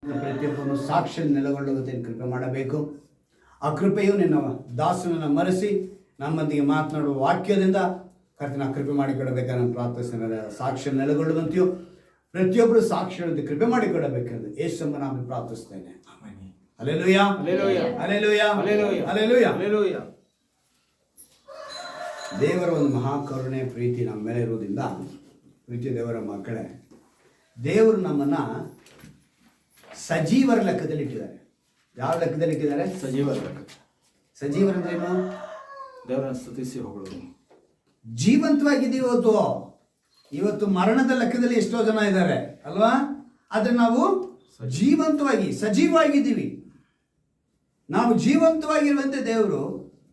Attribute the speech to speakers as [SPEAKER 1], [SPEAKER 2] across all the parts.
[SPEAKER 1] ಪ್ರತಿಯೊಬ್ಬನು ಸಾಕ್ಷಿಯಲ್ಲಿ ನೆಲೆಗೊಳ್ಳುವಂತೆ ಕೃಪೆ ಮಾಡಬೇಕು. ಆ ಕೃಪೆಯು ನಿನ್ನ ದಾಸನನ್ನು ಮರೆಸಿ ನಮ್ಮೊಂದಿಗೆ ಮಾತನಾಡುವ ವಾಕ್ಯದಿಂದ ಕರ್ತನ ಕೃಪೆ ಮಾಡಿಕೊಡಬೇಕಾದ ಪ್ರಾರ್ಥನೆ. ಸಾಕ್ಷಿಯಲ್ಲಿ ನೆಲೆಗೊಳ್ಳುವಂತೆಯೂ ಪ್ರತಿಯೊಬ್ಬರು ಸಾಕ್ಷಿಗಳಂತೆ ಕೃಪೆ ಮಾಡಿಕೊಡಬೇಕೆಂದು ಯೇಸುವಿನ ನಾಮದಲ್ಲಿ ಪ್ರಾರ್ಥಿಸ್ತೇನೆ. Hallelujah, hallelujah, hallelujah, hallelujah, hallelujah. ದೇವರ ಒಂದು ಮಹಾಕರುಣೆ ಪ್ರೀತಿ ನಮ್ಮ ಮೇಲೆ ಇರುವುದರಿಂದ, ಪ್ರೀತಿ ದೇವರ ಮಕ್ಕಳೇ, ದೇವರು ನಮ್ಮನ್ನು ಸಜೀವರ ಲೆಕ್ಕದಲ್ಲಿ ಇಟ್ಟಿದ್ದಾರೆ. ಯಾವ ಲೆಕ್ಕದಲ್ಲಿ ಇಟ್ಟಿದ್ದಾರೆ?
[SPEAKER 2] ಸಜೀವರ ಲೆಕ್ಕ.
[SPEAKER 1] ಸಜೀವರ ಅಂದ್ರೇನು?
[SPEAKER 2] ದೇವರನ್ನು ಸ್ತುತಿಸಿ ಹೊಗಳು.
[SPEAKER 1] ಜೀವಂತವಾಗಿದ್ದೀವಿ. ಇವತ್ತು ಮರಣದ ಲೆಕ್ಕದಲ್ಲಿ ಎಷ್ಟೋ ಜನ ಇದ್ದಾರೆ ಅಲ್ವಾ? ಆದರೆ ನಾವು ಜೀವಂತವಾಗಿ ಸಜೀವವಾಗಿದ್ದೀವಿ. ನಾವು ಜೀವಂತವಾಗಿರುವಂತೆ ದೇವರು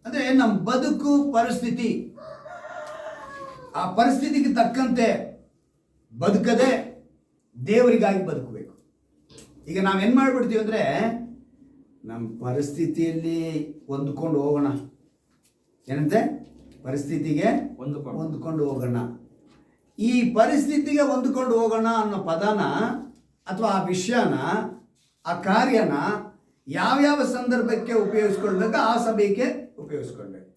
[SPEAKER 1] ಅಂದರೆ ನಮ್ಮ ಬದುಕು ಪರಿಸ್ಥಿತಿ, ಆ ಪರಿಸ್ಥಿತಿಗೆ ತಕ್ಕಂತೆ ಬದುಕದೆ ದೇವರಿಗಾಗಿ ಬದುಕಬೇಕು. ಈಗ ನಾವೇನು ಮಾಡಿಬಿಡ್ತೀವಿ ಅಂದರೆ, ನಮ್ಮ ಪರಿಸ್ಥಿತಿಯಲ್ಲಿ ಹೊಂದ್ಕೊಂಡು ಹೋಗೋಣ. ಏನಂತೆ? ಪರಿಸ್ಥಿತಿಗೆ ಹೊಂದ್ಕೊಂಡು ಹೋಗೋಣ. ಈ ಪರಿಸ್ಥಿತಿಗೆ ಹೊಂದ್ಕೊಂಡು ಹೋಗೋಣ ಅನ್ನೋ ಪದನ ಅಥವಾ ಆ ವಿಷಯನ, ಆ ಕಾರ್ಯನ ಯಾವ್ಯಾವ ಸಂದರ್ಭಕ್ಕೆ ಉಪಯೋಗಿಸ್ಕೊಳ್ಬೇಕು ಆ ಸಭೆಗೆ ಉಪಯೋಗಿಸ್ಕೊಳ್ಬೇಕು.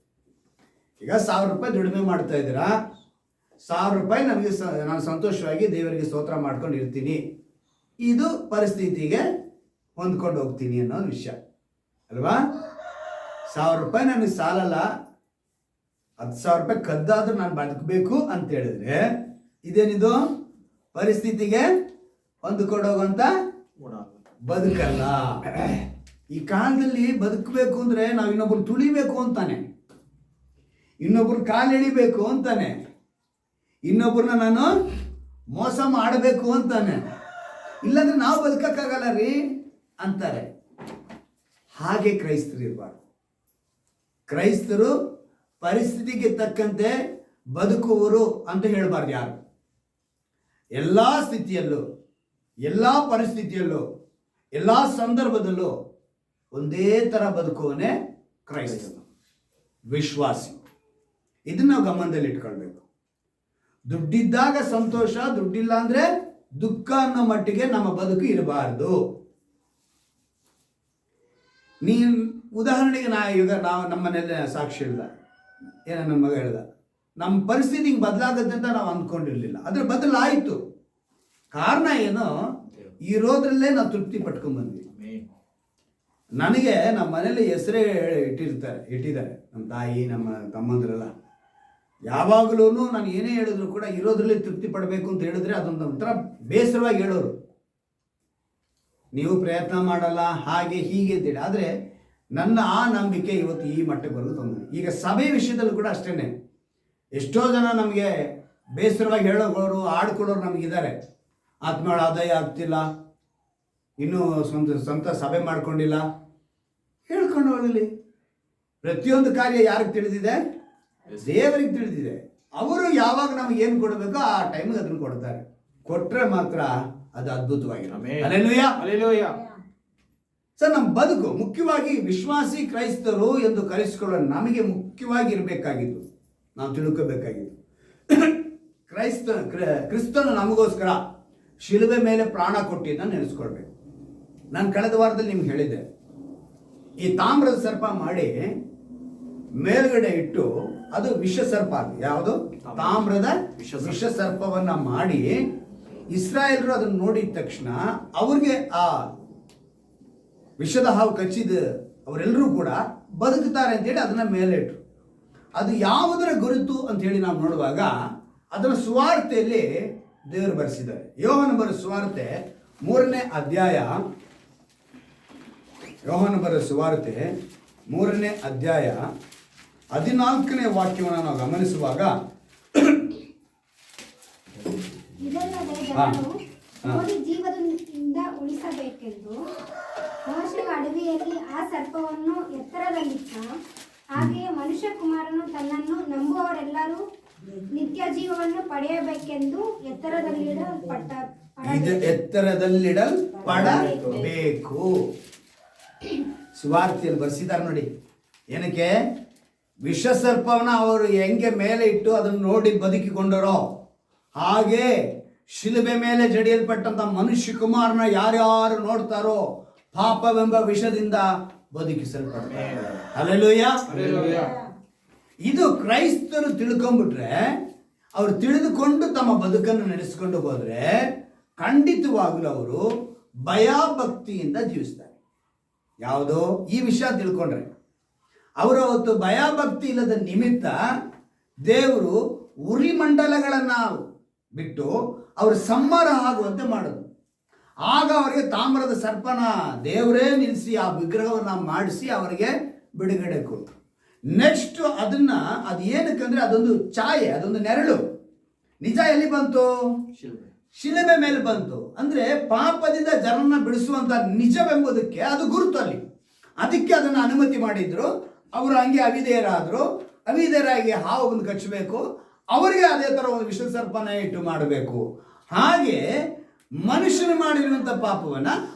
[SPEAKER 1] ಈಗ 1000 ರೂಪಾಯಿ ದುಡಿಮೆ ಮಾಡ್ತಾ ಇದ್ದೀರಾ, 1000 ರೂಪಾಯಿ ನನಗೆ ನಾನು ಸಂತೋಷವಾಗಿ ದೇವರಿಗೆ ಸ್ತೋತ್ರ ಮಾಡ್ಕೊಂಡು ಇರ್ತೀನಿ, ಇದು ಪರಿಸ್ಥಿತಿಗೆ ಹೊಂದ್ಕೊಂಡು ಹೋಗ್ತೀನಿ ಅನ್ನೋ ವಿಷಯ ಅಲ್ವಾ? 1000 ರೂಪಾಯಿ ನನಗೆ ಸಾಲಲ್ಲ, 10,000 ರೂಪಾಯಿ ಕದ್ದಾದ್ರೂ ನಾನು ಬದುಕಬೇಕು ಅಂತ ಹೇಳಿದ್ರೆ ಇದೇನಿದು? ಪರಿಸ್ಥಿತಿಗೆ ಹೊಂದ್ಕೊಂಡು ಹೋಗುವಂತ ಬದುಕಲ್ಲ. ಈ ಕಾಲದಲ್ಲಿ ಬದುಕಬೇಕು ಅಂದ್ರೆ ನಾವು ಇನ್ನೊಬ್ರು ತುಳಿಬೇಕು ಅಂತಾನೆ, ಇನ್ನೊಬ್ರು ಕಾಲು ಎಳಿಬೇಕು ಅಂತಾನೆ, ಇನ್ನೊಬ್ರನ್ನ ನಾನು ಮೋಸ ಮಾಡಬೇಕು ಅಂತಾನೆ, ಇಲ್ಲಾಂದ್ರೆ ನಾವು ಬದುಕಕ್ಕಾಗಲ್ಲ ರೀ ಅಂತಾರೆ. ಹಾಗೆ ಕ್ರೈಸ್ತರು ಇರಬಾರ್ದು. ಕ್ರೈಸ್ತರು ಪರಿಸ್ಥಿತಿಗೆ ತಕ್ಕಂತೆ ಬದುಕುವರು ಅಂತ ಹೇಳಬಾರ್ದು ಯಾರು. ಎಲ್ಲ ಸ್ಥಿತಿಯಲ್ಲೂ, ಎಲ್ಲ ಪರಿಸ್ಥಿತಿಯಲ್ಲೂ, ಎಲ್ಲ ಸಂದರ್ಭದಲ್ಲೂ ಒಂದೇ ಥರ ಬದುಕುವನೇ ಕ್ರೈಸ್ತನು, ವಿಶ್ವಾಸಿ. ಇದನ್ನ ನಾವು ಗಮನದಲ್ಲಿ ಇಟ್ಕೊಳ್ಬೇಕು. ದುಡ್ಡಿದ್ದಾಗ ಸಂತೋಷ, ದುಡ್ಡಿಲ್ಲ ಅಂದರೆ ದುಃಖ ಅನ್ನೋ ಮಟ್ಟಿಗೆ ನಮ್ಮ ಬದುಕು ಇರಬಾರ್ದು. ಉದಾಹರಣೆಗೆ ನಾವು ನಮ್ಮನೆಲ್ಲ ಸಾಕ್ಷಿ ಇಲ್ಲ, ಏನೋ ನನ್ನ ಮಗ ಹೇಳ್ದ, ನಮ್ಮ ಪರಿಸ್ಥಿತಿ ಬದಲಾಗುತ್ತೆ ಅಂತ ನಾವು ಅಂದ್ಕೊಂಡಿರಲಿಲ್ಲ, ಅದ್ರ ಬದಲಾಯಿತು. ಕಾರಣ ಏನು? ಇರೋದ್ರಲ್ಲೇ ನಾವು ತೃಪ್ತಿ ಪಟ್ಕೊಂಡ್ಬಂದ್ವಿ. ನನಗೆ ನಮ್ಮ ಮನೇಲಿ ಹೆಸರೇ ಇಟ್ಟಿದ್ದಾರೆ ನಮ್ಮ ತಾಯಿ, ನಮ್ಮ ತಮ್ಮಂದ್ರೆಲ್ಲ. ಯಾವಾಗಲೂ ನಾನು ಏನೇ ಹೇಳಿದ್ರು ಕೂಡ ಇರೋದ್ರಲ್ಲಿ ತೃಪ್ತಿ ಪಡಬೇಕು ಅಂತ ಹೇಳಿದ್ರೆ ಅದೊಂದು ಒಂಥರ ಬೇಸರವಾಗಿ ಹೇಳೋರು. ನೀವು ಪ್ರಯತ್ನ ಮಾಡಲ್ಲ ಹಾಗೆ ಹೀಗೆ ಅಂತೇಳಿ. ಆದರೆ ನನ್ನ ಆ ನಂಬಿಕೆ ಇವತ್ತು ಈ ಮಟ್ಟಕ್ಕೆ ಬರೋದು ತೊಂದರೆ. ಈಗ ಸಭೆ ವಿಷಯದಲ್ಲೂ ಕೂಡ ಅಷ್ಟೇ. ಎಷ್ಟೋ ಜನ ನಮಗೆ ಬೇಸರವಾಗಿ ಹೇಳೋರು, ಆಡ್ಕೊಳ್ಳೋರು ನಮಗಿದ್ದಾರೆ. ಆತ್ಮಗಳ ಆದಾಯ ಆಗ್ತಿಲ್ಲ, ಇನ್ನೂ ಸ್ವಂತ ಸಭೆ ಮಾಡ್ಕೊಂಡಿಲ್ಲ, ಹೇಳ್ಕೊಂಡು ಹೋಗಲಿ. ಪ್ರತಿಯೊಂದು ಕಾರ್ಯ ಯಾರಿಗೆ ತಿಳಿದಿದೆ? ದೇವರಿಗೆ ತಿಳಿದಿದೆ. ಅವರು ಯಾವಾಗ ನಮಗೆ ಏನು ಕೊಡಬೇಕೋ ಆ ಟೈಮಿಗೆ ಅದನ್ನು ಕೊಡ್ತಾರೆ. ಕೊಟ್ಟರೆ ಮಾತ್ರ ಅದು ಅದ್ಭುತವಾಗಿದೆ. Hallelujah, hallelujah. ಸರ್, ನಮ್ಮ ಬದುಕು ಮುಖ್ಯವಾಗಿ ವಿಶ್ವಾಸಿ ಕ್ರೈಸ್ತರು ಎಂದು ಕರೆಸಿಕೊಳ್ಳೋ ನಮಗೆ ಮುಖ್ಯವಾಗಿ ಇರಬೇಕಾಗಿದ್ದು, ನಾವು ತಿಳ್ಕೋಬೇಕಾಗಿದ್ದು, ಕ್ರಿಸ್ತನು ನಮಗೋಸ್ಕರ ಶಿಲುಬೆ ಮೇಲೆ ಪ್ರಾಣ ಕೊಟ್ಟಿದ್ದನ್ನು ನೆನೆಸ್ಕೊಳ್ಬೇಕು. ನಾನು ಕಳೆದ ವಾರದಲ್ಲಿ ನಿಮ್ಗೆ ಹೇಳಿದ್ದೆ, ಈ ತಾಮ್ರದ ಸರ್ಪ ಮಾಡಿ ಮೇಲ್ಗಡೆ ಇಟ್ಟು, ಅದು ವಿಷ ಸರ್ಪ. ಯಾವುದು? ತಾಮ್ರದ ವಿಷ ಸರ್ಪವನ್ನ ಮಾಡಿ ಇಸ್ರಾಯೇಲರು ಅದನ್ನು ನೋಡಿದ ತಕ್ಷಣ ಅವ್ರಿಗೆ ಆ ವಿಷದ ಹಾವು ಕಚ್ಚಿದ ಅವರೆಲ್ಲರೂ ಕೂಡ ಬದುಕುತ್ತಾರೆ ಅಂತೇಳಿ ಅದನ್ನ ಮೇಲೆ ಇಟ್ರು. ಅದು ಯಾವುದರ ಗುರುತು ಅಂತ ಹೇಳಿ ನಾವು ನೋಡುವಾಗ ಅದರ ಸುವಾರ್ತೆಯಲ್ಲಿ ದೇವರು ಬರೆಸಿದ್ದಾರೆ. ಯೋಹಾನ ಬರೆದ ಸುವಾರ್ತೆ 3ನೇ ಅಧ್ಯಾಯ, ಯೋಹಾನ ಬರೆದ ಸುವಾರ್ತೆ 3ನೇ ಅಧ್ಯಾಯ 14ನೇ ವಾಕ್ಯವನ್ನು ನಾವು ಗಮನಿಸುವಾಗ,
[SPEAKER 3] ನೋಡಿ ಜೀವದಿಂದ ಉಳಿಸಬೇಕೆಂದು ಮೋಶೆ ಅಡವಿಯಲ್ಲಿ ಆ ಸರ್ಪವನ್ನು ಎತ್ತರದಲ್ಲಿಟ್ಟ, ಹಾಗೆಯೇ ಮನುಷ್ಯ ಕುಮಾರನು ತನ್ನನ್ನು ನಂಬುವವರೆಲ್ಲರೂ ನಿತ್ಯ ಜೀವವನ್ನು ಪಡೆಯಬೇಕೆಂದು
[SPEAKER 1] ಎತ್ತರದಲ್ಲಿಡಲ್ಪಡಬೇಕು. ಸುವಾರ್ತೆಯಲ್ಲಿ ಬರೆಸಿದ್ದಾರೆ ನೋಡಿ. ಏನಕ್ಕೆ? ವಿಷ ಸರ್ಪವನ್ನ ಅವರು ಹೆಂಗೆ ಮೇಲೆ ಇಟ್ಟು ಅದನ್ನು ನೋಡಿ ಬದುಕಿಕೊಂಡರೋ ಹಾಗೆ ಶಿಲುಬೆ ಮೇಲೆ ಜಡಿಯಲ್ಪಟ್ಟಂತ ಮನುಷ್ಯ ಕುಮಾರನ ಯಾರ್ಯಾರು ನೋಡ್ತಾರೋ ಪಾಪವೆಂಬ ವಿಷದಿಂದ ಬದುಕಿಸಲ್ಪಡ್ತಾರೆ. ಹಲ್ಲೆಲೂಯಾ. ಇದು ಕ್ರೈಸ್ತರು ತಿಳ್ಕೊಂಡ್ಬಿಟ್ರೆ, ಅವರು ತಿಳಿದುಕೊಂಡು ತಮ್ಮ ಬದುಕನ್ನು ನಡೆಸಿಕೊಂಡು ಹೋದ್ರೆ ಖಂಡಿತವಾಗಲೂ ಅವರು ಭಯಭಕ್ತಿಯಿಂದ ಜೀವಿಸ್ತಾರೆ. ಯಾವುದೋ ಈ ವಿಷಯ ತಿಳ್ಕೊಂಡ್ರೆ ಅವರು ಅವತ್ತು ಭಯಭಕ್ತಿ ಇಲ್ಲದ ನಿಮಿತ್ತ ದೇವರು ಉರಿ ಮಂಡಲಗಳನ್ನು ಬಿಟ್ಟು ಅವರು ಸಂಹಾರ ಆಗುವಂತೆ ಮಾಡೋದು. ಆಗ ಅವರಿಗೆ ತಾಮ್ರದ ಸರ್ಪನ ದೇವರೇ ನಿಲ್ಲಿಸಿ ಆ ವಿಗ್ರಹವನ್ನು ಮಾಡಿಸಿ ಅವರಿಗೆ ಬಿಡುಗಡೆ ಕೊಟ್ಟರು. ನೆಕ್ಸ್ಟ್ ಅದು ಏನಕ್ಕಂದ್ರೆ ಅದೊಂದು ಛಾಯೆ, ಅದೊಂದು ನೆರಳು. ನಿಜ ಎಲ್ಲಿ ಬಂತು? ಶಿಲುಬೆ ಮೇಲೆ ಬಂತು. ಅಂದ್ರೆ ಪಾಪದಿಂದ ಜನರನ್ನ ಬಿಡಿಸುವಂತ ನಿಜವೆಂಬುದಕ್ಕೆ ಅದು ಗುರುತು ಅಲ್ಲಿ. ಅದಕ್ಕೆ ಅದನ್ನು ಅನುಮತಿ ಮಾಡಿದ್ರು. ಅವರು ಹಂಗೆ ಅವಿಧೇಯರಾಗಿ ಹಾವು ಬಂದು ಕಚ್ಚಬೇಕು, ಅವರಿಗೆ ಅದೇ ತರ ಒಂದು ವಿಷ ಸರ್ಪನ ಇಟ್ಟು ಮಾಡಬೇಕು. ಹಾಗೆ ಮನುಷ್ಯನು ಮಾಡಿರುವಂತ ಪಾಪವನ್ನ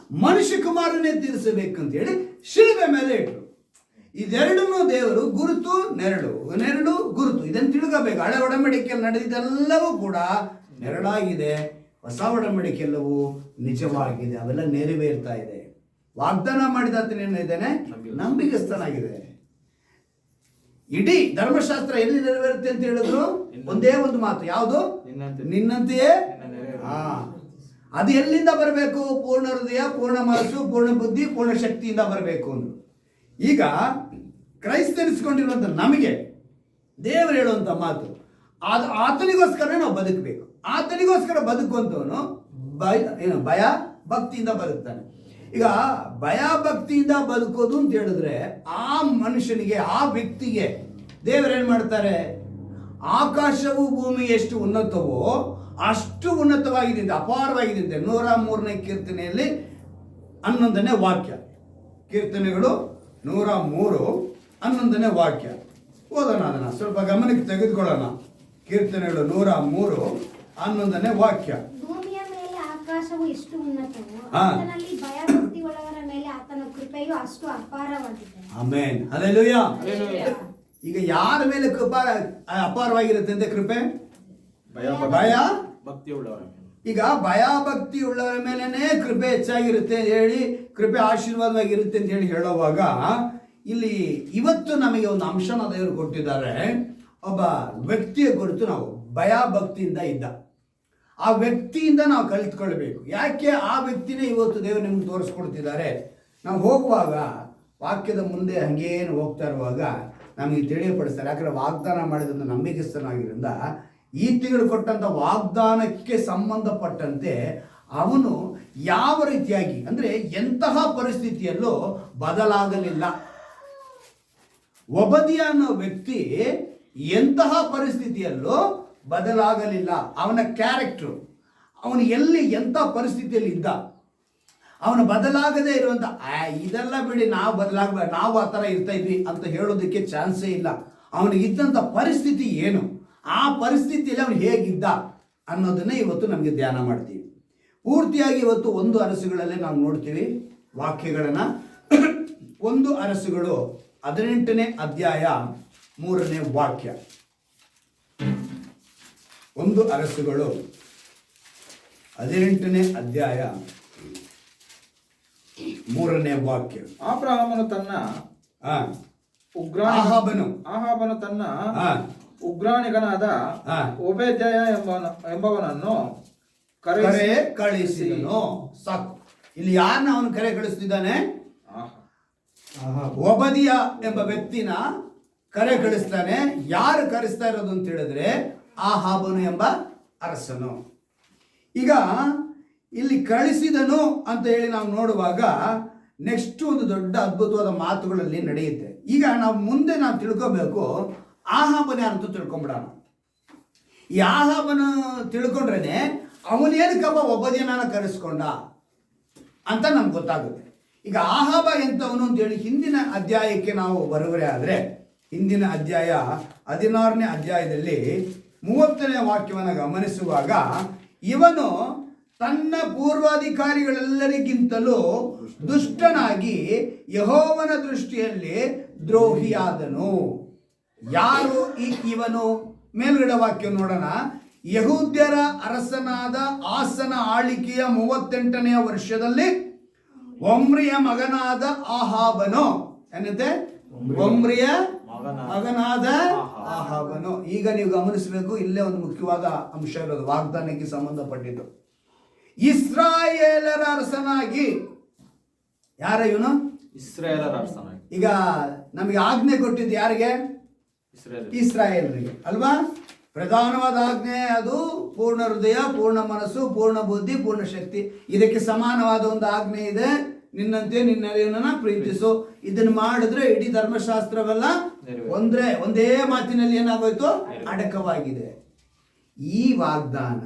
[SPEAKER 1] ಮನುಷ್ಯ ಕುಮಾರನೇ ತೀರಿಸಬೇಕು ಅಂತ ಹೇಳಿ ಶಿಲುಬೆ ಮೇಲೆ ಇಟ್ಟರು. ಇದೆರಡನ್ನೂ ದೇವರು ಗುರುತು, ನೆರಳು ಗುರುತು, ಇದನ್ನು ತಿಳ್ಕೋಬೇಕು. ಹಳೆ ಒಡಂಬಡಿಕೆಯಲ್ಲಿ ನಡೆದಿದ್ದೆಲ್ಲವೂ ಕೂಡ ನೆರಳಾಗಿದೆ, ಹೊಸ ಒಡಂಬಡಿಕೆಲ್ಲವೂ ನಿಜವಾಗಿದೆ, ಅವೆಲ್ಲ ನೆರವೇರ್ತಾ ಇದೆ. ವಾಗ್ದಾನ ಮಾಡಿದ ಏನಿದ್ದಾನೆ? ನಂಬಿಕಸ್ಥನಾಗಿದೆ. ಇಡೀ ಧರ್ಮಶಾಸ್ತ್ರ ಎಲ್ಲಿ ನೆರವೇರುತ್ತೆ ಅಂತ ಹೇಳಿದ್ರು? ಒಂದೇ ಒಂದು ಮಾತು, ಯಾವುದು? ನಿನ್ನಂತೆಯೇ. ಅದು ಎಲ್ಲಿಂದ ಬರಬೇಕು? ಪೂರ್ಣ ಹೃದಯ, ಪೂರ್ಣ ಮನಸ್ಸು, ಪೂರ್ಣ ಬುದ್ಧಿ, ಪೂರ್ಣ ಶಕ್ತಿಯಿಂದ ಬರಬೇಕು ಅಂದ್ರು. ಈಗ ಕ್ರೈಸ್ತರಿಸಿಕೊಂಡಿರುವಂಥ ನಮಗೆ ದೇವರು ಹೇಳುವಂಥ ಮಾತು, ಅದು ಆತನಿಗೋಸ್ಕರ ನಾವು ಬದುಕಬೇಕು. ಆತನಿಗೋಸ್ಕರ ಬದುಕುವಂಥವನು ಭಯ ಭಕ್ತಿಯಿಂದ ಬದುಕ್ತಾನೆ. ಈಗ ಭಯ ಭಕ್ತಿಯಿಂದ ಬದುಕೋದು ಅಂತ ಹೇಳಿದ್ರೆ ಆ ಮನುಷ್ಯನಿಗೆ, ಆ ವ್ಯಕ್ತಿಗೆ ದೇವರೇನು ಮಾಡ್ತಾರೆ? ಆಕಾಶವು ಭೂಮಿ ಎಷ್ಟು ಉನ್ನತವೋ ಅಷ್ಟು ಉನ್ನತವಾಗಿದೆ, ಅಪಾರವಾಗಿದೆ. 103ನೇ ಕೀರ್ತನೆಯಲ್ಲಿ 11ನೇ ವಾಕ್ಯ. ಕೀರ್ತನೆಗಳು 103 11ನೇ ವಾಕ್ಯ ಓದೋಣ. ಅದನ್ನು ಸ್ವಲ್ಪ ಗಮನಕ್ಕೆ ತೆಗೆದುಕೊಳ್ಳೋಣ. ಕೀರ್ತನೆಗಳು 103 11ನೇ ವಾಕ್ಯ.
[SPEAKER 3] ಭೂಮಿಯ ಮೇಲೆ ಆಕಾಶವು ಎಷ್ಟು ಉನ್ನತವೋ ಆತನಲ್ಲಿ ಭಯಭಕ್ತಿ ಉಳ್ಳವರ ಮೇಲೆ ಆತನ ಕೃಪೆಯು ಅಷ್ಟು ಅಪಾರವಾಗಿದೆ.
[SPEAKER 1] ಆಮೆನ್. ಹಲ್ಲೆಲೂಯಾ. ಈಗ ಯಾರ ಮೇಲೆ ಅಪಾರವಾಗಿರುತ್ತೆ ಅಂತ ಕೃಪೆ? ಭಯ
[SPEAKER 2] ಭಕ್ತಿ ಉಳ್ಳವರ ಮೇಲೆ.
[SPEAKER 1] ಈಗ ಭಯ ಭಕ್ತಿ ಉಳ್ಳವರ ಮೇಲೇನೆ ಕೃಪೆ ಹೆಚ್ಚಾಗಿರುತ್ತೆ ಹೇಳಿ, ಕೃಪೆ ಆಶೀರ್ವಾದವಾಗಿರುತ್ತೆ ಅಂತ ಹೇಳಿ ಹೇಳುವಾಗ ಇಲ್ಲಿ ಇವತ್ತು ನಮಗೆ ಒಂದು ಅಂಶನ ದೇವರು ಕೊಟ್ಟಿದ್ದಾರೆ. ಒಬ್ಬ ವ್ಯಕ್ತಿಯ ಕುರಿತು ನಾವು ಭಯ ಭಕ್ತಿಯಿಂದ ಇದ್ದ ಆ ವ್ಯಕ್ತಿಯಿಂದ ನಾವು ಕಲಿತ್ಕೊಳ್ಬೇಕು. ಯಾಕೆ ಆ ವ್ಯಕ್ತಿನೇ ಇವತ್ತು ದೇವರು ನಿಮ್ಗೆ ತೋರಿಸ್ಕೊಡ್ತಿದ್ದಾರೆ. ನಾವು ಹೋಗುವಾಗ ವಾಕ್ಯದ ಮುಂದೆ ಹಂಗೇನು ಹೋಗ್ತಾ ಇರುವಾಗ ನಮಗೆ ತಿಳಿಯಪಡಿಸ್ತಾರೆ. ಯಾಕಂದ್ರೆ ವಾಗ್ದಾನ ಮಾಡಿದಂಥ ನಂಬಿಕೆಸ್ಥನಾಗಿರಿಂದ ಈ ತಿಂಗಳು ಕೊಟ್ಟಂಥ ವಾಗ್ದಾನಕ್ಕೆ ಸಂಬಂಧಪಟ್ಟಂತೆ ಅವನು ಯಾವ ರೀತಿಯಾಗಿ ಅಂದರೆ ಎಂತಹ ಪರಿಸ್ಥಿತಿಯಲ್ಲೂ ಬದಲಾಗಲಿಲ್ಲ. ಒಬದಿಯ ಅನ್ನೋ ವ್ಯಕ್ತಿ ಎಂತಹ ಪರಿಸ್ಥಿತಿಯಲ್ಲೂ ಬದಲಾಗಲಿಲ್ಲ. ಅವನ ಕ್ಯಾರೆಕ್ಟರ್, ಅವನು ಎಲ್ಲಿ ಎಂಥ ಪರಿಸ್ಥಿತಿಯಲ್ಲಿ ಇದ್ದ, ಅವನು ಬದಲಾಗದೇ ಇರುವಂಥ ಇದೆಲ್ಲ ಬಿಡಿ ನಾವು ಆ ಥರ ಇರ್ತಾ ಇದ್ವಿ ಅಂತ ಹೇಳೋದಕ್ಕೆ ಚಾನ್ಸೇ ಇಲ್ಲ. ಅವನಿಗಿದ್ದಂಥ ಪರಿಸ್ಥಿತಿ ಏನು, ಆ ಪರಿಸ್ಥಿತಿಯಲ್ಲಿ ಅವನು ಹೇಗಿದ್ದ ಅನ್ನೋದನ್ನೇ ಇವತ್ತು ನಮಗೆ ಧ್ಯಾನ ಮಾಡ್ತೀವಿ. ಪೂರ್ತಿಯಾಗಿ ಇವತ್ತು 1 ಅರಸುಗಳಲ್ಲೇ ನಾವು ನೋಡ್ತೀವಿ ವಾಕ್ಯಗಳನ್ನು. 1 ಅರಸುಗಳು 18ನೇ ಅಧ್ಯಾಯ 3ನೇ ವಾಕ್ಯ. 1 ಅರಸುಗಳು 18ನೇ ಅಧ್ಯಾಯ 3ನೇ ವಾಕ್ಯ.
[SPEAKER 2] ಅಬ್ರಹಾಮನು ತನ್ನ ಆಹಾಬನು ತನ್ನ ಉಗ್ರಾಣಿಗನಾದ ಓಬೇದ್ಯ ಎಂಬವನನ್ನು
[SPEAKER 1] ಕಳಿಸಿದನು. ಸಾಕು. ಇಲ್ಲಿ ಯಾರನ್ನ ಅವನು ಕರೆ ಕಳಿಸ್ತಿದ್ದಾನೆ? ಒಬದಿಯ ಎಂಬ ವ್ಯಕ್ತಿನ ಕರೆ ಕಳಿಸ್ತಾನೆ. ಯಾರು ಕರೆಸ್ತಾ ಇರೋದು ಅಂತ ಹೇಳಿದ್ರೆ ಆಹಾಬನು ಎಂಬ ಅರಸನು. ಈಗ ಇಲ್ಲಿ ಕಳಿಸಿದನು ಅಂತ ಹೇಳಿ ನಾವು ನೋಡುವಾಗ ನೆಕ್ಸ್ಟ್ ಒಂದು ದೊಡ್ಡ ಅದ್ಭುತವಾದ ಮಾತುಗಳಲ್ಲಿ ನಡೆಯುತ್ತೆ. ಈಗ ನಾವು ಮುಂದೆ ನಾವು ತಿಳ್ಕೋಬೇಕು ಆಹಾಬನ ಅಂತ ತಿಳ್ಕೊಂಬಿಡೋಣ. ಈ ಆಹಾಬನು ತಿಳ್ಕೊಂಡ್ರೇನೆ ಅವನೇನಕ್ಕಪ್ಪ ಒಬ್ಬದಿಯನ್ನ ಕರೆಸ್ಕೊಂಡ ಅಂತ ನಮ್ಗೆ ಗೊತ್ತಾಗುತ್ತೆ. ಈಗ ಆಹಾಬ ಎಂತವನು ಅಂತೇಳಿ ಹಿಂದಿನ ಅಧ್ಯಾಯಕ್ಕೆ ನಾವು ಬರುವರೆ ಆದರೆ ಹಿಂದಿನ ಅಧ್ಯಾಯ 16ನೇ ಅಧ್ಯಾಯದಲ್ಲಿ 30ನೇ ವಾಕ್ಯವನ್ನು ಗಮನಿಸುವಾಗ ಇವನು ತನ್ನ ಪೂರ್ವಾಧಿಕಾರಿಗಳೆಲ್ಲರಿಗಿಂತಲೂ ದುಷ್ಟನಾಗಿ ಯೆಹೋವನ ದೃಷ್ಟಿಯಲ್ಲಿ ದ್ರೋಹಿಯಾದನು. ಯಾರು ಇವನು? ಮೇಲ್ಗಡೆ ವಾಕ್ಯ ನೋಡೋಣ. ಯಹೂದ್ಯರ ಅರಸನಾದ ಆಸನ ಆಳಿಕೆಯ 38ನೇ ವರ್ಷದಲ್ಲಿ ಒಮ್ರಿಯ ಮಗನಾದ ಆಹಾಬನು ಏನಂತೆ ಒಮ್ರಿಯ ಮಗನಾದ ಆಹಾಬನು. ಈಗ ನೀವು ಗಮನಿಸಬೇಕು, ಇಲ್ಲೇ ಒಂದು ಮುಖ್ಯವಾದ ಅಂಶ ಇರೋದು, ವಾಗ್ದಾನಕ್ಕೆ ಸಂಬಂಧಪಟ್ಟಿದ್ದು. ಇಸ್ರಾಯೇಲರ ಅರಸನಾಗಿ ಯಾರ ಇವನು?
[SPEAKER 2] ಇಸ್ರಾಯೇಲರ ಅರಸನಾಗಿ.
[SPEAKER 1] ಈಗ ನಮಗೆ ಆಜ್ಞೆ ಕೊಟ್ಟಿದ್ದು ಯಾರಿಗೆ? ಇಸ್ರಾಯೇಲರಿಗೆ ಅಲ್ವಾ? ಪ್ರಧಾನವಾದ ಆಜ್ಞೆ ಅದು ಪೂರ್ಣ ಹೃದಯ, ಪೂರ್ಣ ಮನಸ್ಸು, ಪೂರ್ಣ ಬುದ್ಧಿ, ಪೂರ್ಣ ಶಕ್ತಿ. ಇದಕ್ಕೆ ಸಮಾನವಾದ ಒಂದು ಆಜ್ಞೆ ಇದೆ, ನಿನ್ನಂತೆ ನಿನ್ನ ಪ್ರೀತಿಸು. ಇದನ್ನು ಮಾಡಿದ್ರೆ ಇಡೀ ಧರ್ಮಶಾಸ್ತ್ರವೆಲ್ಲ ಒಂದೇ ಮಾತಿನಲ್ಲಿ ಏನಾಗೋಯ್ತು? ಅಡಕವಾಗಿದೆ. ಈ ವಾಗ್ದಾನ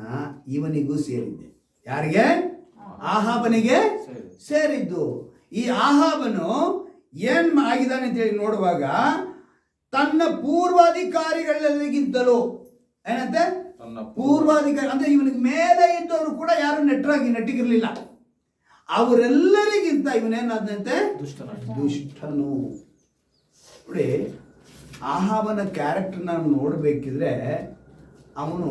[SPEAKER 1] ಇವನಿಗೂ ಸೇರಿದೆ. ಯಾರಿಗೆ? ಆಹಾಬನಿಗೆ ಸೇರಿದ್ದು. ಈ ಆಹಾಬನು ಏನ್ ಆಗಿದ್ದಾನೆ ಅಂತ ಹೇಳಿ ನೋಡುವಾಗ, ತನ್ನ ಪೂರ್ವಾಧಿಕಾರಿಗಳಿಗಿಂತಲೂ ಏನಂತೆ ಪೂರ್ವಾಧಿಕಾರಿ ಅಂದ್ರೆ ಇವನಿಗೆ ಮೇಲೆ ಇದ್ದವರು ಕೂಡ ಯಾರು ನೆಟ್ಟಿಗಿರ್ಲಿಲ್ಲ. ಅವರೆಲ್ಲರಿಗಿಂತ ಇವನೇನಾದಂತೆ ದುಷ್ಟನು. ನೋಡಿ, ಆಹಾಬನ ಕ್ಯಾರೆಕ್ಟರ್ ನಾವು ನೋಡಬೇಕಿದ್ರೆ ಅವನು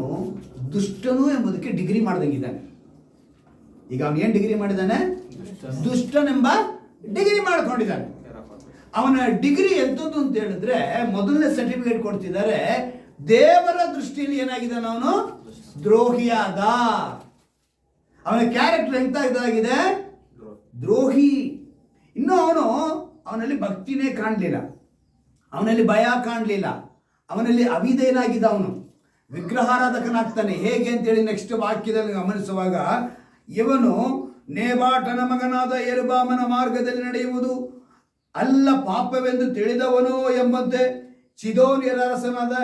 [SPEAKER 1] ದುಷ್ಟನು ಎಂಬುದಕ್ಕೆ ಡಿಗ್ರಿ ಮಾಡ್ದಂಗಿದ್ದಾನೆ. ಈಗ ಅವನು ಏನ್ ಡಿಗ್ರಿ ಮಾಡಿದ್ದಾನೆ? ದುಷ್ಟನೆಂಬ ಡಿಗ್ರಿ ಮಾಡ್ಕೊಂಡಿದ್ದಾನೆ. ಅವನ ಡಿಗ್ರಿ ಎಂಥದ್ದು ಅಂತ ಹೇಳಿದ್ರೆ, ಮೊದಲನೇ ಸರ್ಟಿಫಿಕೇಟ್ ಕೊಡ್ತಿದ್ದಾರೆ, ದೇವರ ದೃಷ್ಟಿಯಲ್ಲಿ ಏನಾಗಿದ್ದಾನೆ? ಅವನು ದ್ರೋಹಿಯಾದ. ಅವನ ಕ್ಯಾರೆಕ್ಟರ್ ಎಂತ ಇದಾಗಿದೆ? ದ್ರೋಹಿ. ಇನ್ನು ಅವನಲ್ಲಿ ಭಕ್ತಿನೇ ಕಾಣಲಿಲ್ಲ, ಅವನಲ್ಲಿ ಭಯ ಕಾಣಲಿಲ್ಲ, ಅವನಲ್ಲಿ ಅವಿಧೇಯನಾಗಿದ್ದ. ಅವನು ವಿಗ್ರಹಾರಾಧಕನಾಗ್ತಾನೆ. ಹೇಗೆ ಅಂತೇಳಿ ನೆಕ್ಸ್ಟ್ ವಾಕ್ಯದಲ್ಲಿ ಗಮನಿಸುವಾಗ, ಇವನು ನೇಬಾಟನ ಮಗನಾದ ಯೆರೊಬ್ಬಾಮನ ಮಾರ್ಗದಲ್ಲಿ ನಡೆಯುವುದು ಅಲ್ಲ ಪಾಪವೆಂದು ತಿಳಿದವನು ಎಂಬಂತೆ ಚಿದೋನ್ಯರ ಅರಸನಾದ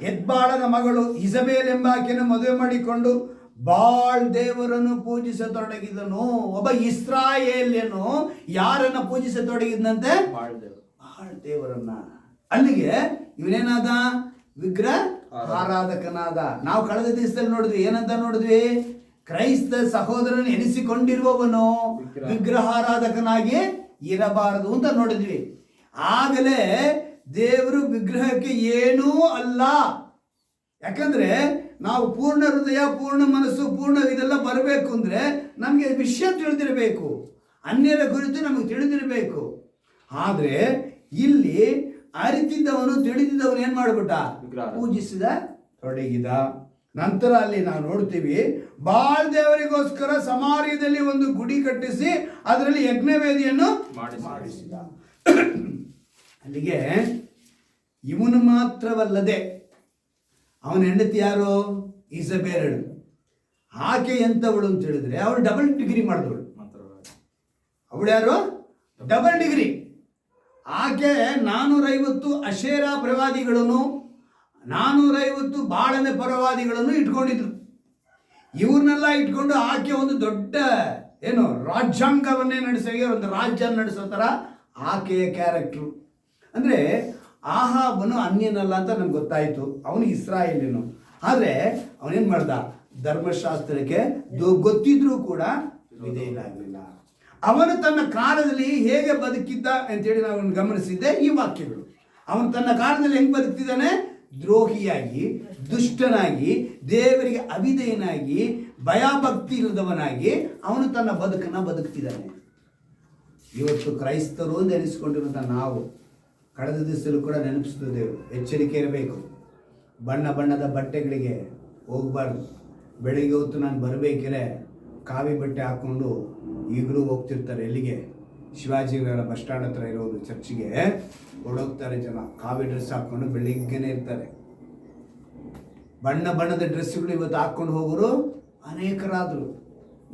[SPEAKER 1] ಎತ್ಬಾಳನ ಮಗಳು ಇಸಬೇಲ್ ಎಂಬಾಕೆಯನ್ನು ಮದುವೆ ಮಾಡಿಕೊಂಡು ಬಾಳ್ ದೇವರನ್ನು ಪೂಜಿಸತೊಡಗಿದನು. ಒಬ್ಬ ಇಸ್ರಾಯೇಲ್ಯನು ಯಾರನ್ನ ಪೂಜಿಸತೊಡಗಿದಂತೆ? ಬಾಳ್ ದೇವರನ್ನ. ಅಲ್ಲಿಗೆ ಇವನೇನಾದ? ವಿಗ್ರಹ ಆರಾಧಕನಾದ. ನಾವು ಕಳೆದ ದಿವಸದಲ್ಲಿ ನೋಡಿದ್ವಿ, ಏನಂತ ನೋಡಿದ್ವಿ? ಕ್ರೈಸ್ತ ಸಹೋದರನ ಎನಿಸಿಕೊಂಡಿರುವವನು ವಿಗ್ರಹಾರಾಧಕನಾಗಿ ಇರಬಾರದು ಅಂತ ನೋಡಿದ್ವಿ. ಆಗಲೇ ದೇವರು ವಿಗ್ರಹಕ್ಕೆ ಏನೂ ಅಲ್ಲ. ಯಾಕಂದ್ರೆ ನಾವು ಪೂರ್ಣ ಹೃದಯ, ಪೂರ್ಣ ಮನಸ್ಸು, ಪೂರ್ಣ ಇದೆಲ್ಲ ಬರಬೇಕು ಅಂದ್ರೆ ನಮಗೆ ವಿಷಯ ತಿಳಿದಿರಬೇಕು, ಅನ್ಯರ ಕುರಿತು ನಮಗೆ ತಿಳಿದಿರಬೇಕು. ಆದ್ರೆ ಇಲ್ಲಿ ಅರಿತಿದ್ದವನು, ತಿಳಿದಿದ್ದವನು ಏನ್ ಮಾಡ್ಬಿಟ್ಟ? ಪೂಜಿಸಿದ ತೊಡಗಿದ. ನಂತರ ಅಲ್ಲಿ ನಾವು ನೋಡ್ತೀವಿ, ಬಾಳ್ ದೇವರಿಗೋಸ್ಕರ ಸಮಾರ್ಯದಲ್ಲಿ ಒಂದು ಗುಡಿ ಕಟ್ಟಿಸಿ ಅದರಲ್ಲಿ ಯಜ್ಞವೇದಿಯನ್ನು ಮಾಡಿಸಿದ. ಅಲ್ಲಿಗೆ ಇವನು ಮಾತ್ರವಲ್ಲದೆ ಅವನ ಹೆಂಡತಿ ಯಾರು? ಇಸಬೇಲ್. ಆಕೆ ಎಂತವಳು ಅಂತ ಹೇಳಿದ್ರೆ, ಅವಳು ಡಬಲ್ ಡಿಗ್ರಿ ಮಾಡಿದವಳು. ಅವಳು ಯಾರು? Double degree. ಆಕೆ 450 ಅಶೇರ ಪ್ರವಾದಿಗಳನ್ನು, 450 ಬಾಳನ ಪ್ರವಾದಿಗಳನ್ನು ಇಟ್ಕೊಂಡಿದ್ರು. ಇವ್ರನ್ನೆಲ್ಲ ಇಟ್ಕೊಂಡು ಆಕೆ ಒಂದು ದೊಡ್ಡ ರಾಜ್ಯಾಂಗವನ್ನೇ ನಡೆಸೋ, ಒಂದು ರಾಜ್ಯ ನಡೆಸೋ ಥರ ಆಕೆಯ ಕ್ಯಾರೆಕ್ಟ್ರು. ಅಂದರೆ ಆಹಾಬನು ಅನ್ಯನಲ್ಲ ಅಂತ ನಮ್ಗೆ ಗೊತ್ತಾಯಿತು, ಅವನು ಇಸ್ರಾಯೇಲಿನು. ಆದರೆ ಅವನೇನು ಮಾಡ್ದ? ಧರ್ಮಶಾಸ್ತ್ರಕ್ಕೆ ಗೊತ್ತಿದ್ರೂ ಕೂಡ ವಿಧೇಯನಾಗಲಿಲ್ಲ. ಅವನು ತನ್ನ ಕಾಲದಲ್ಲಿ ಹೇಗೆ ಬದುಕಿದ್ದ ಅಂತೇಳಿ ನಾವು ಗಮನಿಸಿದ್ದೆ ಈ ವಾಕ್ಯಗಳು. ಅವನು ತನ್ನ ಕಾಲದಲ್ಲಿ ಹೆಂಗೆ ಬದುಕ್ತಿದ್ದಾನೆ? ದ್ರೋಹಿಯಾಗಿ, ದುಷ್ಟನಾಗಿ, ದೇವರಿಗೆ ಅವಿಧೇಯನಾಗಿ, ಭಯಭಕ್ತಿ ಇಲ್ಲದವನಾಗಿ ಅವನು ತನ್ನ ಬದುಕನ್ನು ಬದುಕ್ತಿದ್ದಾನೆ. ಇವತ್ತು ಕ್ರೈಸ್ತರು ಅಂತ ಎನಿಸ್ಕೊಂಡಿರುವಂಥ ನಾವು ಕಳೆದ ದಿವಸದಲ್ಲೂ ಕೂಡ ನೆನಪಿಸ್ತಿದ್ದೆವು, ಎಚ್ಚರಿಕೆ ಇರಬೇಕು. ಬಣ್ಣ ಬಣ್ಣದ ಬಟ್ಟೆಗಳಿಗೆ ಹೋಗಬಾರ್ದು. ಬೆಳಿಗ್ಗೆ ಹೊತ್ತು ನಾನು ಬರಬೇಕಿದ್ರೆ ಕಾವಿ ಬಟ್ಟೆ ಹಾಕ್ಕೊಂಡು ಈಗಲೂ ಹೋಗ್ತಿರ್ತಾರೆ. ಎಲ್ಲಿಗೆ? ಶಿವಾಜಿನಗರ ಬಸ್ ಸ್ಟ್ಯಾಂಡ್ ಹತ್ರ ಇರೋದು ಚರ್ಚಿಗೆ ಹೊರಡೋಗ್ತಾರೆ ಜನ. ಕಾವಿ ಡ್ರೆಸ್ ಹಾಕ್ಕೊಂಡು ಬೆಳಿಗ್ಗೆನೇ ಇರ್ತಾರೆ. ಬಣ್ಣ ಬಣ್ಣದ ಡ್ರೆಸ್ಗಳು ಇವತ್ತು ಹಾಕ್ಕೊಂಡು ಹೋಗೋರು ಅನೇಕರಾದರು.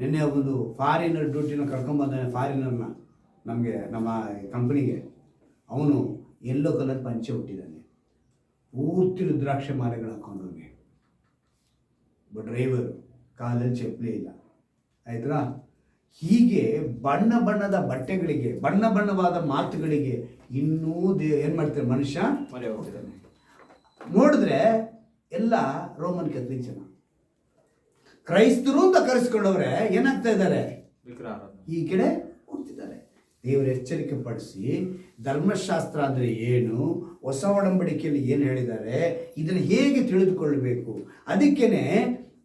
[SPEAKER 1] ನಿನ್ನೆ ಒಂದು ಫಾರಿನರ್ ಡ್ಯೂಟಿನ ಕರ್ಕೊಂಬಂದಾನೆ, ಫಾರಿನರ್ನ ನಮ್ಮ ಕಂಪ್ನಿಗೆ. ಅವನು ಯೆಲ್ಲೋ ಕಲರ್ ಪಂಚೆ ಹುಟ್ಟಿದ್ದಾನೆ, ಪೂರ್ತಿ ರುದ್ರಾಕ್ಷ ಮಾಲೆಗಳು ಹಾಕ್ಕೊಂಡವನಿಗೆ. ಡ್ರೈವರು ಕಾಲಲ್ಲಿ ಚಪ್ಪಲಿ ಇಲ್ಲ, ಆಯ್ತಾ? ಹೀಗೆ ಬಣ್ಣ ಬಣ್ಣದ ಬಟ್ಟೆಗಳಿಗೆ, ಬಣ್ಣ ಬಣ್ಣವಾದ ಮಾತುಗಳಿಗೆ ಇನ್ನೂ ಏನು ಮಾಡ್ತಾರೆ ಮನುಷ್ಯ ಮರೆ ಹೋಗ್ತಾನೆ. ನೋಡಿದ್ರೆ ಎಲ್ಲ ರೋಮನ್ ಕ್ಯಾಥಲಿಕ್ ಜನ, ಕ್ರೈಸ್ತರು ಅಂತ ಕರೆಸ್ಕೊಂಡವ್ರೆ ಏನಾಗ್ತಾ ಇದ್ದಾರೆ? ಈ ಕಡೆ ಹೋಗ್ತಿದ್ದಾರೆ. ದೇವರು ಎಚ್ಚರಿಕೆ ಪಡಿಸಿ ಧರ್ಮಶಾಸ್ತ್ರ ಅಂದರೆ ಏನು, ಹೊಸ ಒಡಂಬಡಿಕೆಯಲ್ಲಿ ಏನು ಹೇಳಿದ್ದಾರೆ, ಇದನ್ನು ಹೇಗೆ ತಿಳಿದುಕೊಳ್ಳಬೇಕು. ಅದಕ್ಕೇನೆ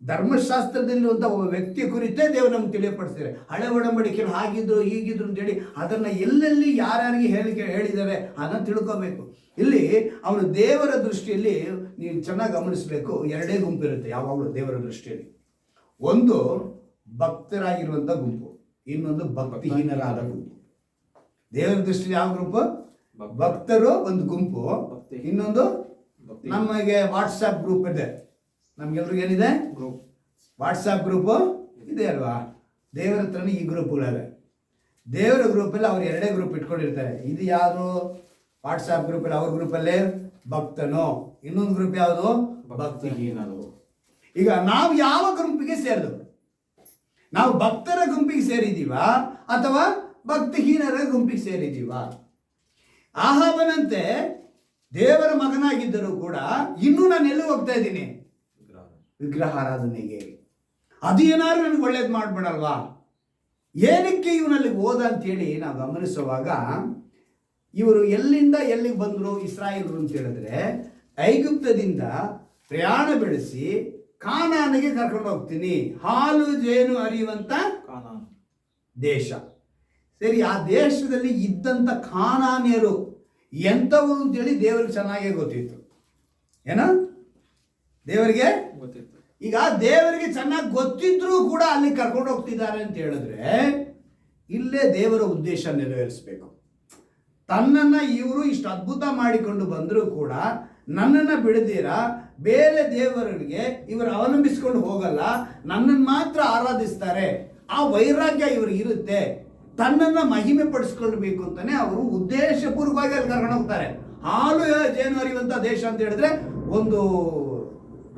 [SPEAKER 1] ಧರ್ಮಶಾಸ್ತ್ರದಲ್ಲಿರುವಂಥ ಒಬ್ಬ ವ್ಯಕ್ತಿಯ ಕುರಿತೇ ದೇವರು ನಮ್ಗೆ ತಿಳಿಯಪಡಿಸ್ತಾರೆ. ಹಳೆ ಒಡಂಬಡಿಕೆಯಲ್ಲಿ ಹಾಗಿದ್ರು ಹೀಗಿದ್ರು ಅಂತೇಳಿ ಅದನ್ನು ಎಲ್ಲೆಲ್ಲಿ ಯಾರ್ಯಾರಿಗೆ ಹೇಳಿದ್ದಾರೆ ಅದನ್ನು ತಿಳ್ಕೋಬೇಕು. ಇಲ್ಲಿ ಅವನು ದೇವರ ದೃಷ್ಟಿಯಲ್ಲಿ ನೀವು ಚೆನ್ನಾಗಿ ಗಮನಿಸಬೇಕು, ಎರಡೇ ಗುಂಪು ಇರುತ್ತೆ ಯಾವಾಗಲೂ ದೇವರ ದೃಷ್ಟಿಯಲ್ಲಿ. ಒಂದು ಭಕ್ತರಾಗಿರುವಂಥ ಗುಂಪು, ಇನ್ನೊಂದು ಭಕ್ತಿಹೀನರಾದ ಗುಂಪು. ದೇವರ ದೃಷ್ಟಿಯಲ್ಲಿ ಯಾವ ಗುಂಪು? ಭಕ್ತರು ಒಂದು ಗುಂಪು, ಇನ್ನೊಂದು ನಮಗೆ ವಾಟ್ಸಪ್ ಗ್ರೂಪ್ ಇದೆ. ನಮ್ಗೆಲ್ರಿಗೂ ಏನಿದೆ?
[SPEAKER 2] ಗ್ರೂಪ್,
[SPEAKER 1] ವಾಟ್ಸಪ್ ಗ್ರೂಪು ಇದೆ ಅಲ್ವಾ? ದೇವರ ಹತ್ರನೇ ಈ ಗ್ರೂಪ್ಗಳಿವೆ. ದೇವರ ಗ್ರೂಪಲ್ಲಿ ಅವ್ರು ಎರಡೇ ಗ್ರೂಪ್ ಇಟ್ಕೊಂಡಿರ್ತಾರೆ. ಇದು ಯಾರು? ವಾಟ್ಸಪ್ ಗ್ರೂಪಲ್ಲಿ ಅವ್ರ ಗ್ರೂಪಲ್ಲಿ ಭಕ್ತನು, ಇನ್ನೊಂದು ಗ್ರೂಪ್ ಯಾವುದು? ಭಕ್ತಿಹೀನರು. ಈಗ ನಾವು ಯಾವ ಗುಂಪಿಗೆ ಸೇರಿದವು? ನಾವು ಭಕ್ತರ ಗುಂಪಿಗೆ ಸೇರಿದ್ದೀವ ಅಥವಾ ಭಕ್ತಿಹೀನರ ಗುಂಪಿಗೆ ಸೇರಿದ್ದೀವ? ಆಹಾಬನಂತೆ ದೇವರ ಮಗನಾಗಿದ್ದರೂ ಕೂಡ ಇನ್ನೂ ನಾನು ಎಲ್ಲಿ ಹೋಗ್ತಾ ಇದ್ದೀನಿ? ವಿಗ್ರಹಾರಾಧನೆಗೆ. ಅದು ಏನಾದ್ರು ನನಗೆ ಒಳ್ಳೇದು ಮಾಡ್ಬಿಡಲ್ವಾ? ಏನಕ್ಕೆ ಇವನಲ್ಲಿ ಹೋದ ಅಂತೇಳಿ ನಾವು ಗಮನಿಸುವಾಗ ಇವರು ಎಲ್ಲಿಂದ ಎಲ್ಲಿಗೆ ಬಂದರು ಇಸ್ರಾಯೇಲರು ಅಂತ ಹೇಳಿದ್ರೆ, ಐಗುಪ್ತದಿಂದ ಪ್ರಯಾಣ ಬೆಳೆಸಿ ಕಾನಾನಿಗೆ ಕರ್ಕೊಂಡು ಹೋಗ್ತೀನಿ, ಹಾಲು ಜೇನು ಹರಿಯುವಂಥ ದೇಶ. ಸರಿ, ಆ ದೇಶದಲ್ಲಿ ಇದ್ದಂಥ ಕಾನಾನ್ಯರು ಎಂಥವರು ಅಂತೇಳಿ ದೇವರಿಗೆ ಚೆನ್ನಾಗೇ ಗೊತ್ತಿತ್ತು. ಏನೋ ದೇವರಿಗೆ
[SPEAKER 2] ಗೊತ್ತಿತ್ತು.
[SPEAKER 1] ಈಗ ದೇವರಿಗೆ ಚೆನ್ನಾಗಿ ಗೊತ್ತಿದ್ರೂ ಕೂಡ ಅಲ್ಲಿ ಕರ್ಕೊಂಡು ಹೋಗ್ತಿದ್ದಾರೆ ಅಂತ ಹೇಳಿದ್ರೆ ಇಲ್ಲೇ ದೇವರ ಉದ್ದೇಶ ನೆರವೇರಿಸಬೇಕು. ತನ್ನನ್ನು ಇವರು ಇಷ್ಟು ಅದ್ಭುತ ಮಾಡಿಕೊಂಡು ಬಂದರೂ ಕೂಡ ನನ್ನನ್ನು ಬಿಡದಿರ ಬೇರೆ ದೇವರಿಗೆ ಇವರು ಅವಲಂಬಿಸ್ಕೊಂಡು ಹೋಗಲ್ಲ, ನನ್ನನ್ನು ಮಾತ್ರ ಆರಾಧಿಸ್ತಾರೆ. ಆ ವೈರಾಗ್ಯ ಇವ್ರಿಗೆ ಇರುತ್ತೆ. ತನ್ನನ್ನು ಮಹಿಮೆ ಪಡಿಸ್ಕೊಳ್ಬೇಕು ಅಂತಾನೆ ಅವರು ಉದ್ದೇಶಪೂರ್ವಕವಾಗಿ ಅಲ್ಲಿ ಕರ್ಕೊಂಡು ಹೋಗ್ತಾರೆ. ಹಾಲು ಜೇನು ಹರಿಯುವಂಥ ದೇಶ ಅಂತ ಹೇಳಿದ್ರೆ ಒಂದು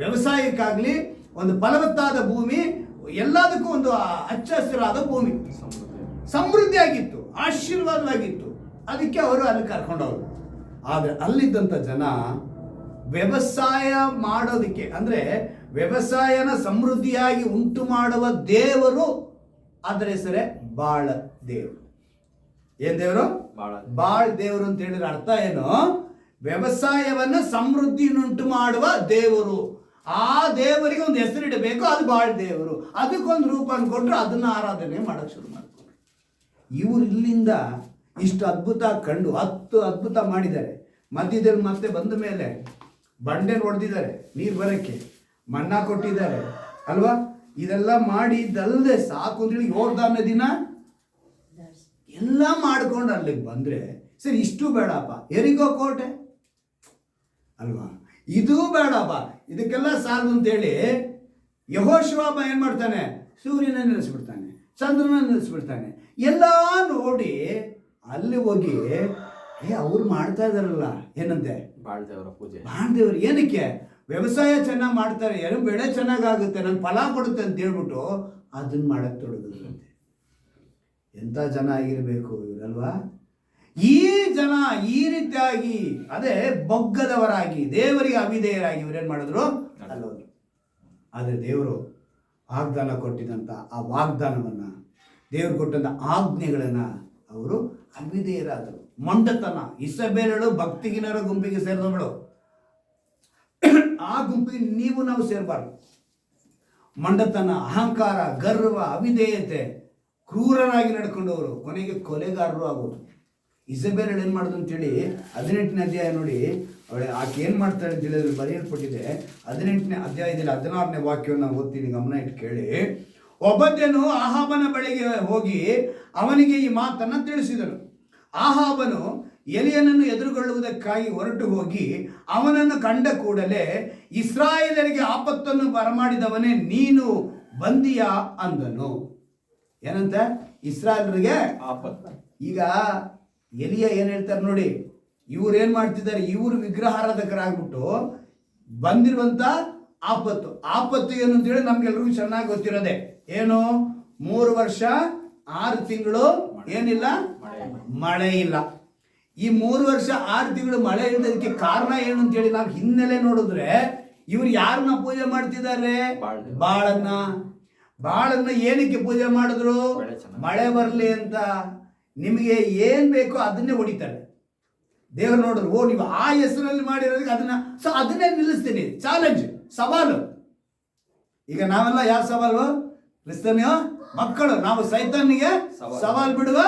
[SPEAKER 1] ವ್ಯವಸಾಯಕ್ಕಾಗಲಿ ಒಂದು ಫಲವತ್ತಾದ ಭೂಮಿ, ಎಲ್ಲದಕ್ಕೂ ಒಂದು ಹಚ್ಚ ಹಸಿರಾದ ಭೂಮಿ, ಸಮೃದ್ಧಿಯಾಗಿತ್ತು, ಆಶೀರ್ವಾದವಾಗಿತ್ತು. ಅದಕ್ಕೆ ಅವರು ಅಲ್ಲಿ ಕರ್ಕೊಂಡವರು. ಆದರೆ ಅಲ್ಲಿದ್ದಂಥ ಜನ ವ್ಯವಸಾಯ ಮಾಡೋದಕ್ಕೆ, ಅಂದರೆ ವ್ಯವಸಾಯನ ಸಮೃದ್ಧಿಯಾಗಿ ಉಂಟು ಮಾಡುವ ದೇವರು, ಅದರ ಹೆಸರೇ ಬಾಳ ದೇವರು. ಏನ್ ದೇವರು? ಬಾಳ್ ದೇವರು ಅಂತ ಹೇಳಿದ್ರೆ ಅರ್ಥ ಏನು? ವ್ಯವಸಾಯವನ್ನ ಸಮೃದ್ಧಿಯನ್ನುಂಟು ಮಾಡುವ ದೇವರು. ಆ ದೇವರಿಗೆ ಒಂದು ಹೆಸರಿಡಬೇಕು, ಅದು ಬಾಳ್ ದೇವರು. ಅದಕ್ಕೊಂದು ರೂಪ ಅನ್ಕೊಂಡ್ರು ಅದನ್ನ ಆರಾಧನೆ ಮಾಡಕ್ಕೆ ಶುರು ಮಾಡ್ಕೊಂಡ್ರು. ಇವರು ಇಲ್ಲಿಂದ ಇಷ್ಟು ಅದ್ಭುತ ಕಂಡು 10 ಅದ್ಭುತ ಮಾಡಿದ್ದಾರೆ. ಮಧ್ಯದಲ್ಲಿ ಮತ್ತೆ ಬಂದ ಮೇಲೆ ಬಂಡೆ ಹೊಡೆದಿದ್ದಾರೆ ನೀರು ಬರಕ್ಕೆ, ಮಣ್ಣಾ ಕೊಟ್ಟಿದ್ದಾರೆ ಅಲ್ವಾ? ಇದೆಲ್ಲ ಮಾಡಿದ್ದಲ್ಲದೆ ಸಾಕು ಅಂತೇಳಿ ಯೋರ್ದಾನ್ ನದಿನ ಎಲ್ಲ ಮಾಡ್ಕೊಂಡು ಅಲ್ಲಿಗೆ ಬಂದ್ರೆ ಸರಿ, ಇಷ್ಟು ಬೇಡಪ್ಪ, ಎರಿಗೋ ಕೋಟೆ ಅಲ್ವಾ, ಇದು ಬೇಡಪ್ಪ, ಇದಕ್ಕೆಲ್ಲ ಸಾಲದು ಅಂತೇಳಿ ಯೆಹೋಶುವ ಏನ್ ಮಾಡ್ತಾನೆ? ಸೂರ್ಯನ ನಿಲ್ಲಿಸ್ಬಿಡ್ತಾನೆ, ಚಂದ್ರನ ನಿಲ್ಲಿಸ್ಬಿಡ್ತಾನೆ. ಎಲ್ಲ ನೋಡಿ ಅಲ್ಲಿ ಹೋಗಿ ಅವ್ರು ಮಾಡ್ತಾ ಇದಾರಲ್ಲ, ಏನಂತೆ?
[SPEAKER 2] ಬಾಳ್ದೇವರ ಪೂಜೆ.
[SPEAKER 1] ಬಾಳ್ದೇವ್ರು ಏನಕ್ಕೆ? ವ್ಯವಸಾಯ ಚೆನ್ನಾಗಿ ಮಾಡ್ತಾರೆ, ಏನು ಬೆಳೆ ಚೆನ್ನಾಗಾಗುತ್ತೆ, ನನ್ ಫಲ ಕೊಡುತ್ತೆ ಅಂತ ಹೇಳ್ಬಿಟ್ಟು ಅದನ್ನ ಮಾಡಕ್ ತೊಡಗಿದ್ರಂತೆ. ಎಂಥ ಜನ ಆಗಿರ್ಬೇಕು ಇವರಲ್ವಾ? ಈ ಜನ ಈ ರೀತಿಯಾಗಿ ಅದೇ ಬೊಗ್ಗದವರಾಗಿ ದೇವರಿಗೆ ಅವಿಧೇಯರಾಗಿ ಇವರೇನ್ ಮಾಡಿದ್ರು? ಅಲ್ಲೋದ್ರು. ಆದರೆ ದೇವರು ವಾಗ್ದಾನ ಕೊಟ್ಟಿದ್ದಂಥ ಆ ವಾಗ್ದಾನವನ್ನ, ದೇವರು ಕೊಟ್ಟಂಥ ಆಜ್ಞೆಗಳನ್ನ ಅವರು ಅವಿಧೇಯರಾದರು. ಮೊಂಡತನ. ಇಸಬೇಲಳು ಭಕ್ತಿಗಿನರ ಗುಂಪಿಗೆ ಸೇರಿದವಳು. ಆ ಗುಂಪಿಗೆ ನಾವು ಸೇರಬಾರ್ದು. ಮಂಡತನ, ಅಹಂಕಾರ, ಗರ್ವ, ಅವಿಧೇಯತೆ, ಕ್ರೂರರಾಗಿ ನಡ್ಕೊಂಡವರು, ಕೊನೆಗೆ ಕೊಲೆಗಾರರು ಆಗೋದು. ಇಸಬೇಲಳು ಏನು ಮಾಡೋದು ಅಂತೇಳಿ 18ನೇ ಅಧ್ಯಾಯ ನೋಡಿ, ಆಕೆ ಏನು ಮಾಡ್ತಾಳೆ ಅಂತ ಹೇಳಿದ್ರೆ ಬರೆಯಲ್ಪಟ್ಟಿದೆ. 18ನೇ ಅಧ್ಯಾಯದಲ್ಲಿ 16ನೇ ವಾಕ್ಯವನ್ನು ಓದ್ತೀನಿ, ಗಮನ ಇಟ್ಟು ಕೇಳಿ. ಒಬದ್ಯನು ಆಹಾಬನ ಬಳಿಗೆ ಹೋಗಿ ಅವನಿಗೆ ಈ ಮಾತನ್ನು ತಿಳಿಸಿದನು. ಆಹಾಬನು ಎಲಿಯನನ್ನು ಎದುರುಗೊಳ್ಳುವುದಕ್ಕಾಗಿ ಹೊರಟು ಹೋಗಿ ಅವನನ್ನು ಕಂಡ ಕೂಡಲೇ, ಇಸ್ರಾಯೇಲರಿಗೆ ಆಪತ್ತನ್ನು ಬರಮಾಡಿದವನೇ ನೀನು ಬಂದಿಯಾ ಅಂದನು. ಏನಂತ? ಇಸ್ರಾಯೇಲರಿಗೆ ಆಪತ್ತು. ಈಗ ಎಲಿಯ ಏನ್ ಹೇಳ್ತಾರೆ ನೋಡಿ, ಇವ್ರು ಏನ್ ಮಾಡ್ತಿದ್ದಾರೆ? ಇವರು ವಿಗ್ರಹಾರಾಧಕರಾಗ್ಬಿಟ್ಟು ಬಂದಿರುವಂತ ಆಪತ್ತು ಏನು ಅಂತೇಳಿ ನಮ್ಗೆಲ್ರಿಗೂ ಚೆನ್ನಾಗಿ ಗೊತ್ತಿರೋದೆ. ಏನು? 3 ವರ್ಷ 6 ತಿಂಗಳು ಏನಿಲ್ಲ, ಮಳೆ ಇಲ್ಲ. ಈ 3 ವರ್ಷ 6 ತಿಂಗಳು ಮಳೆ ಇಲ್ಲದಕ್ಕೆ ಕಾರಣ ಏನು ಅಂತೇಳಿ ನಾವು ಹಿನ್ನೆಲೆ ನೋಡಿದ್ರೆ, ಇವ್ರು ಯಾರನ್ನ ಪೂಜೆ ಮಾಡ್ತಿದ್ದಾರೆ? ಬಾಳನ್ನ ಏನಕ್ಕೆ ಪೂಜೆ ಮಾಡಿದ್ರು? ಮಳೆ ಬರಲಿ ಅಂತ. ನಿಮಗೆ ಏನ್ ಬೇಕೋ ಅದನ್ನೇ ಹೊಡಿತಾರೆ. ದೇವರು ನೋಡಿದ್ರು, ಓ ನೀವು ಆ ಹೆಸರಲ್ಲಿ ಮಾಡಿರೋದಕ್ಕೆ ಅದನ್ನೇ ನಿಲ್ಲಿಸ್ತೀನಿ. ಚಾಲೆಂಜ್, ಸವಾಲು. ಈಗ ನಾವೆಲ್ಲ ಯಾವ ಸವಾಲು? ಕ್ರಿಸ್ತನ ಮಕ್ಕಳು. ನಾವು ಸೈತಾನಿಗೆ ಸವಾಲು ಬಿಡುವ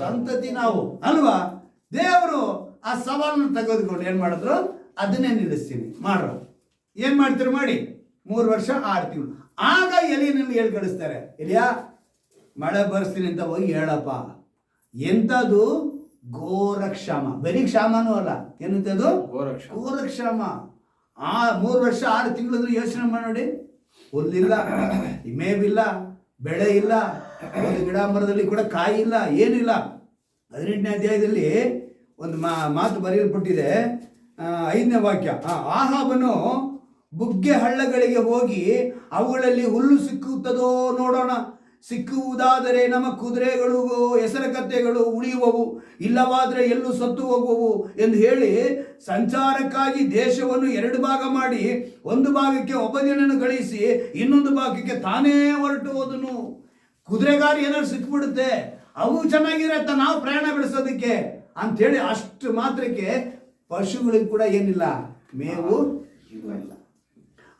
[SPEAKER 1] ಸಂತತಿ ನಾವು ಅಲ್ವಾ? ದೇವರು ಆ ಸವಾಲನ್ನು ತೆಗೆದುಕೊಂಡು ಏನ್ ಮಾಡಿದ್ರು? ಅದನ್ನೇ ನಿಲ್ಲಿಸ್ತೀನಿ ಮಾಡ್ರು. ಏನ್ ಮಾಡ್ತೀರಿ ಮಾಡಿ? 3 ವರ್ಷ 6 ತಿಂಗಳು. ಆಗ ಎಲಿಯನಲ್ಲಿ ಹೇಳಿ ಕಳಿಸ್ತಾರೆ, ಎಲಿಯಾ ಮಳೆ ಬರ್ಸ್ತೀನಿ ಅಂತ ಹೋಗಿ ಹೇಳಪ್ಪ. ಎಂಥದ್ದು? ಘೋರಕ್ಷಾಮ. ಬರೀ ಕ್ಷಾಮನೂ ಅಲ್ಲ, ಏನಂತದು? ಘೋರಕ್ಷಾಮ. 3 ವರ್ಷ 6 ತಿಂಗಳು ಯೋಚನೆ ಮಾಡಿ. ಹುಲ್ಲಿಲ್ಲ, ಮೇವಿಲ್ಲ, ಬೆಳೆ ಇಲ್ಲ, ಒಂದು ಗಿಡ ಮರದಲ್ಲಿ ಕೂಡ ಕಾಯಿ ಇಲ್ಲ, ಏನಿಲ್ಲ. 18ನೇ ಅಧ್ಯಾಯದಲ್ಲಿ ಒಂದು ಮಾತು ಬರೆಯಲ್ಪಟ್ಟಿದೆ, 5ನೇ ವಾಕ್ಯ. ಆಹಾಬನು ಬುಗ್ಗೆ ಹಳ್ಳಗಳಿಗೆ ಹೋಗಿ ಅವುಗಳಲ್ಲಿ ಹುಲ್ಲು ಸಿಕ್ಕುತ್ತದೋ ನೋಡೋಣ, ಸಿಕ್ಕುವುದಾದರೆ ನಮ್ಮ ಕುದುರೆಗಳು ಹೆಸರುಕತ್ತೆಗಳು ಉಳಿಯುವವು, ಇಲ್ಲವಾದರೆ ಎಲ್ಲೂ ಸತ್ತು ಹೋಗುವವು ಎಂದು ಹೇಳಿ ಸಂಚಾರಕ್ಕಾಗಿ ದೇಶವನ್ನು 2 ಭಾಗ ಮಾಡಿ ಒಂದು ಭಾಗಕ್ಕೆ ಒಬ್ಬ ಜನನ್ನು ಕಳಿಸಿ ಇನ್ನೊಂದು ಭಾಗಕ್ಕೆ ತಾನೇ ಹೊರಟು ಹೋದನು. ಕುದುರೆಗಾರಿ ಏನಾದ್ರು ಸಿಕ್ಬಿಡುತ್ತೆ, ಅವು ಚೆನ್ನಾಗಿರತ್ತ ನಾವು ಪ್ರಯಾಣ ಬೆಳೆಸೋದಕ್ಕೆ ಅಂಥೇಳಿ ಅಷ್ಟು ಮಾತ್ರಕ್ಕೆ ಪಶುಗಳಿಗೆ ಕೂಡ ಏನಿಲ್ಲ, ಮೇವು ಇಲ್ಲ.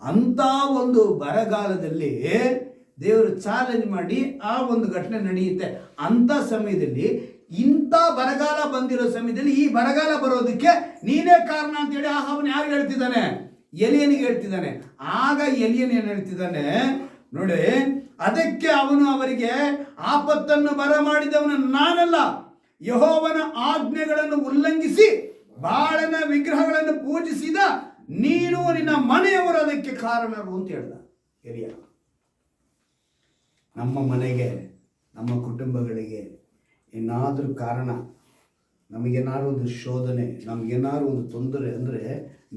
[SPEAKER 1] ಅಂಥ ಒಂದು ಬರಗಾಲದಲ್ಲಿ ದೇವರು ಚಾಲೆಂಜ್ ಮಾಡಿ ಆ ಒಂದು ಘಟನೆ ನಡೆಯುತ್ತೆ. ಅಂಥ ಸಮಯದಲ್ಲಿ, ಇಂಥ ಬರಗಾಲ ಬಂದಿರೋ ಸಮಯದಲ್ಲಿ ಈ ಬರಗಾಲ ಬರೋದಕ್ಕೆ ನೀನೇ ಕಾರಣ ಅಂತೇಳಿ ಆಹಾಬನು ಯಾರು ಹೇಳ್ತಿದ್ದಾನೆ? ಎಲಿಯನಿಗೆ ಹೇಳ್ತಿದ್ದಾನೆ. ಆಗ ಎಲಿಯನ್ ಏನು ಹೇಳ್ತಿದ್ದಾನೆ ನೋಡಿ, ಅದಕ್ಕೆ ಅವನು ಅವರಿಗೆ, ಆಪತ್ತನ್ನು ಬರಮಾಡಿದವನು ನಾನಲ್ಲ, ಯೆಹೋವನ ಆಜ್ಞೆಗಳನ್ನು ಉಲ್ಲಂಘಿಸಿ ಬಾಳನ ವಿಗ್ರಹಗಳನ್ನು ಪೂಜಿಸಿದ ನೀನು ನಿನ್ನ ಮನೆಯವರು ಅದಕ್ಕೆ ಕಾರಣರು ಅಂತ ಹೇಳ್ದ ಎಲಿಯ. ನಮ್ಮ ಮನೆಗೆ, ನಮ್ಮ ಕುಟುಂಬಗಳಿಗೆ ಏನಾದರೂ ಕಾರಣ, ನಮಗೇನಾದ್ರು ಒಂದು ಶೋಧನೆ, ನಮಗೇನಾದ್ರು ಒಂದು ತೊಂದರೆ ಅಂದರೆ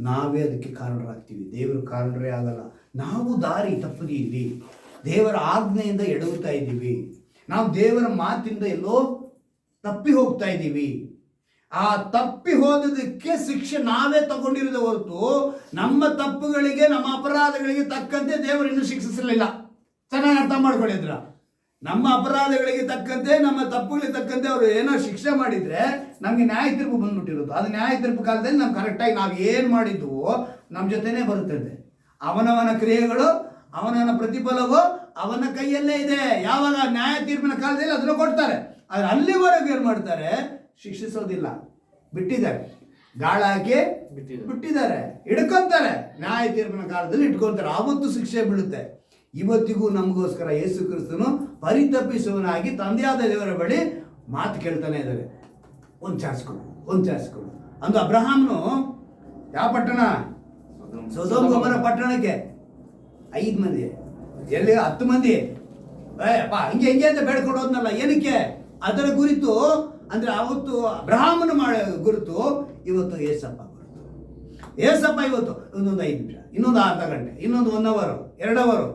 [SPEAKER 1] ನಾವೇ ಅದಕ್ಕೆ ಕಾರಣರಾಗ್ತೀವಿ. ದೇವರು ಕಾರಣರೇ ಆಗಲ್ಲ. ನಾವು ದಾರಿ ತಪ್ಪಿದ್ದೀವಿ, ದೇವರ ಆಜ್ಞೆಯಿಂದ ಎಡವುತ್ತಾ ಇದ್ದೀವಿ, ನಾವು ದೇವರ ಮಾತಿಂದ ಎಲ್ಲೋ ತಪ್ಪಿ ಹೋಗ್ತಾ ಇದ್ದೀವಿ. ಆ ತಪ್ಪಿ ಹೋದದಕ್ಕೆ ಶಿಕ್ಷೆ ನಾವೇ ತಗೊಂಡಿರೋದೇ ಹೊರತು ನಮ್ಮ ತಪ್ಪುಗಳಿಗೆ, ನಮ್ಮ ಅಪರಾಧಗಳಿಗೆ ತಕ್ಕಂತೆ ದೇವರು ಇನ್ನೂ ಶಿಕ್ಷಿಸಲಿಲ್ಲ. ಚೆನ್ನಾಗಿ ಅರ್ಥ ಮಾಡ್ಕೊಂಡಿದ್ರ? ನಮ್ಮ ಅಪರಾಧಗಳಿಗೆ ತಕ್ಕಂತೆ, ನಮ್ಮ ತಪ್ಪುಗಳಿಗೆ ತಕ್ಕಂತೆ ಅವರು ಏನೋ ಶಿಕ್ಷೆ ಮಾಡಿದ್ರೆ ನಮಗೆ ನ್ಯಾಯ ತೀರ್ಪು ಬಂದ್ಬಿಟ್ಟಿರುತ್ತೆ. ಅದು ನ್ಯಾಯ ತೀರ್ಪು ಕಾಲದಲ್ಲಿ ನಾವು ಕರೆಕ್ಟಾಗಿ ನಾವು ಏನು ಮಾಡಿದ್ವೋ ನಮ್ಮ ಜೊತೆನೇ ಬರುತ್ತದೆ. ಅವನವನ ಕ್ರಿಯೆಗಳು, ಅವನವನ ಪ್ರತಿಫಲವು ಅವನ ಕೈಯಲ್ಲೇ ಇದೆ. ಯಾವಾಗ ನ್ಯಾಯ ತೀರ್ಪಿನ ಕಾಲದಲ್ಲಿ ಅದನ್ನು ಕೊಡ್ತಾರೆ. ಆದರೆ ಅಲ್ಲಿವರೆಗೂ ಏನು ಮಾಡ್ತಾರೆ? ಶಿಕ್ಷಿಸೋದಿಲ್ಲ, ಬಿಟ್ಟಿದ್ದಾರೆ. ಗಾಳ ಹಾಕಿ ಬಿಟ್ಟಿದ್ದಾರೆ, ಹಿಡ್ಕೊಂತಾರೆ. ನ್ಯಾಯ ತೀರ್ಪಿನ ಕಾಲದಲ್ಲಿ ಇಟ್ಕೊಳ್ತಾರೆ, ಆವತ್ತು ಶಿಕ್ಷೆ ಬೀಳುತ್ತೆ. ಇವತ್ತಿಗೂ ನಮಗೋಸ್ಕರ ಯೇಸು ಕ್ರಿಸ್ತನು ಪರಿತಪ್ಪಿಸುವನಾಗಿ ತಂದೆಯಾದ ದೇವರ ಬಳಿ ಮಾತು ಕೇಳ್ತಾನೆ ಇದ್ದಾರೆ, ಒಂದು ಚಾನ್ಸ್ ಕೊಡು. ಅಂದು ಅಬ್ರಹಾಮ್ನು ಯಾವ ಪಟ್ಟಣ? ಸೊದೋಮ್ ಗೊಮೋರ ಪಟ್ಟಣಕ್ಕೆ 5 ಮಂದಿ, ಎಲ್ಲಿ 10 ಮಂದಿ ಹಿಂಗೆ ಅಂತ ಬೇಡ್ಕೊಂಡು ಹೋದ್ನಲ್ಲ. ಏನಕ್ಕೆ? ಅದರ ಗುರಿತು ಅಂದ್ರೆ ಅವತ್ತು ಅಬ್ರಹಾಮನ ಗುರುತು, ಇವತ್ತು ಏಸಪ್ಪ ಗುರುತು. ಏಸಪ್ಪ ಇವತ್ತು ಇನ್ನೊಂದು 5 ನಿಮಿಷ, ಇನ್ನೊಂದು ಅರ್ಧ ಗಂಟೆ, ಇನ್ನೊಂದು 1 ಅವರ್ 2 ಅವರ್,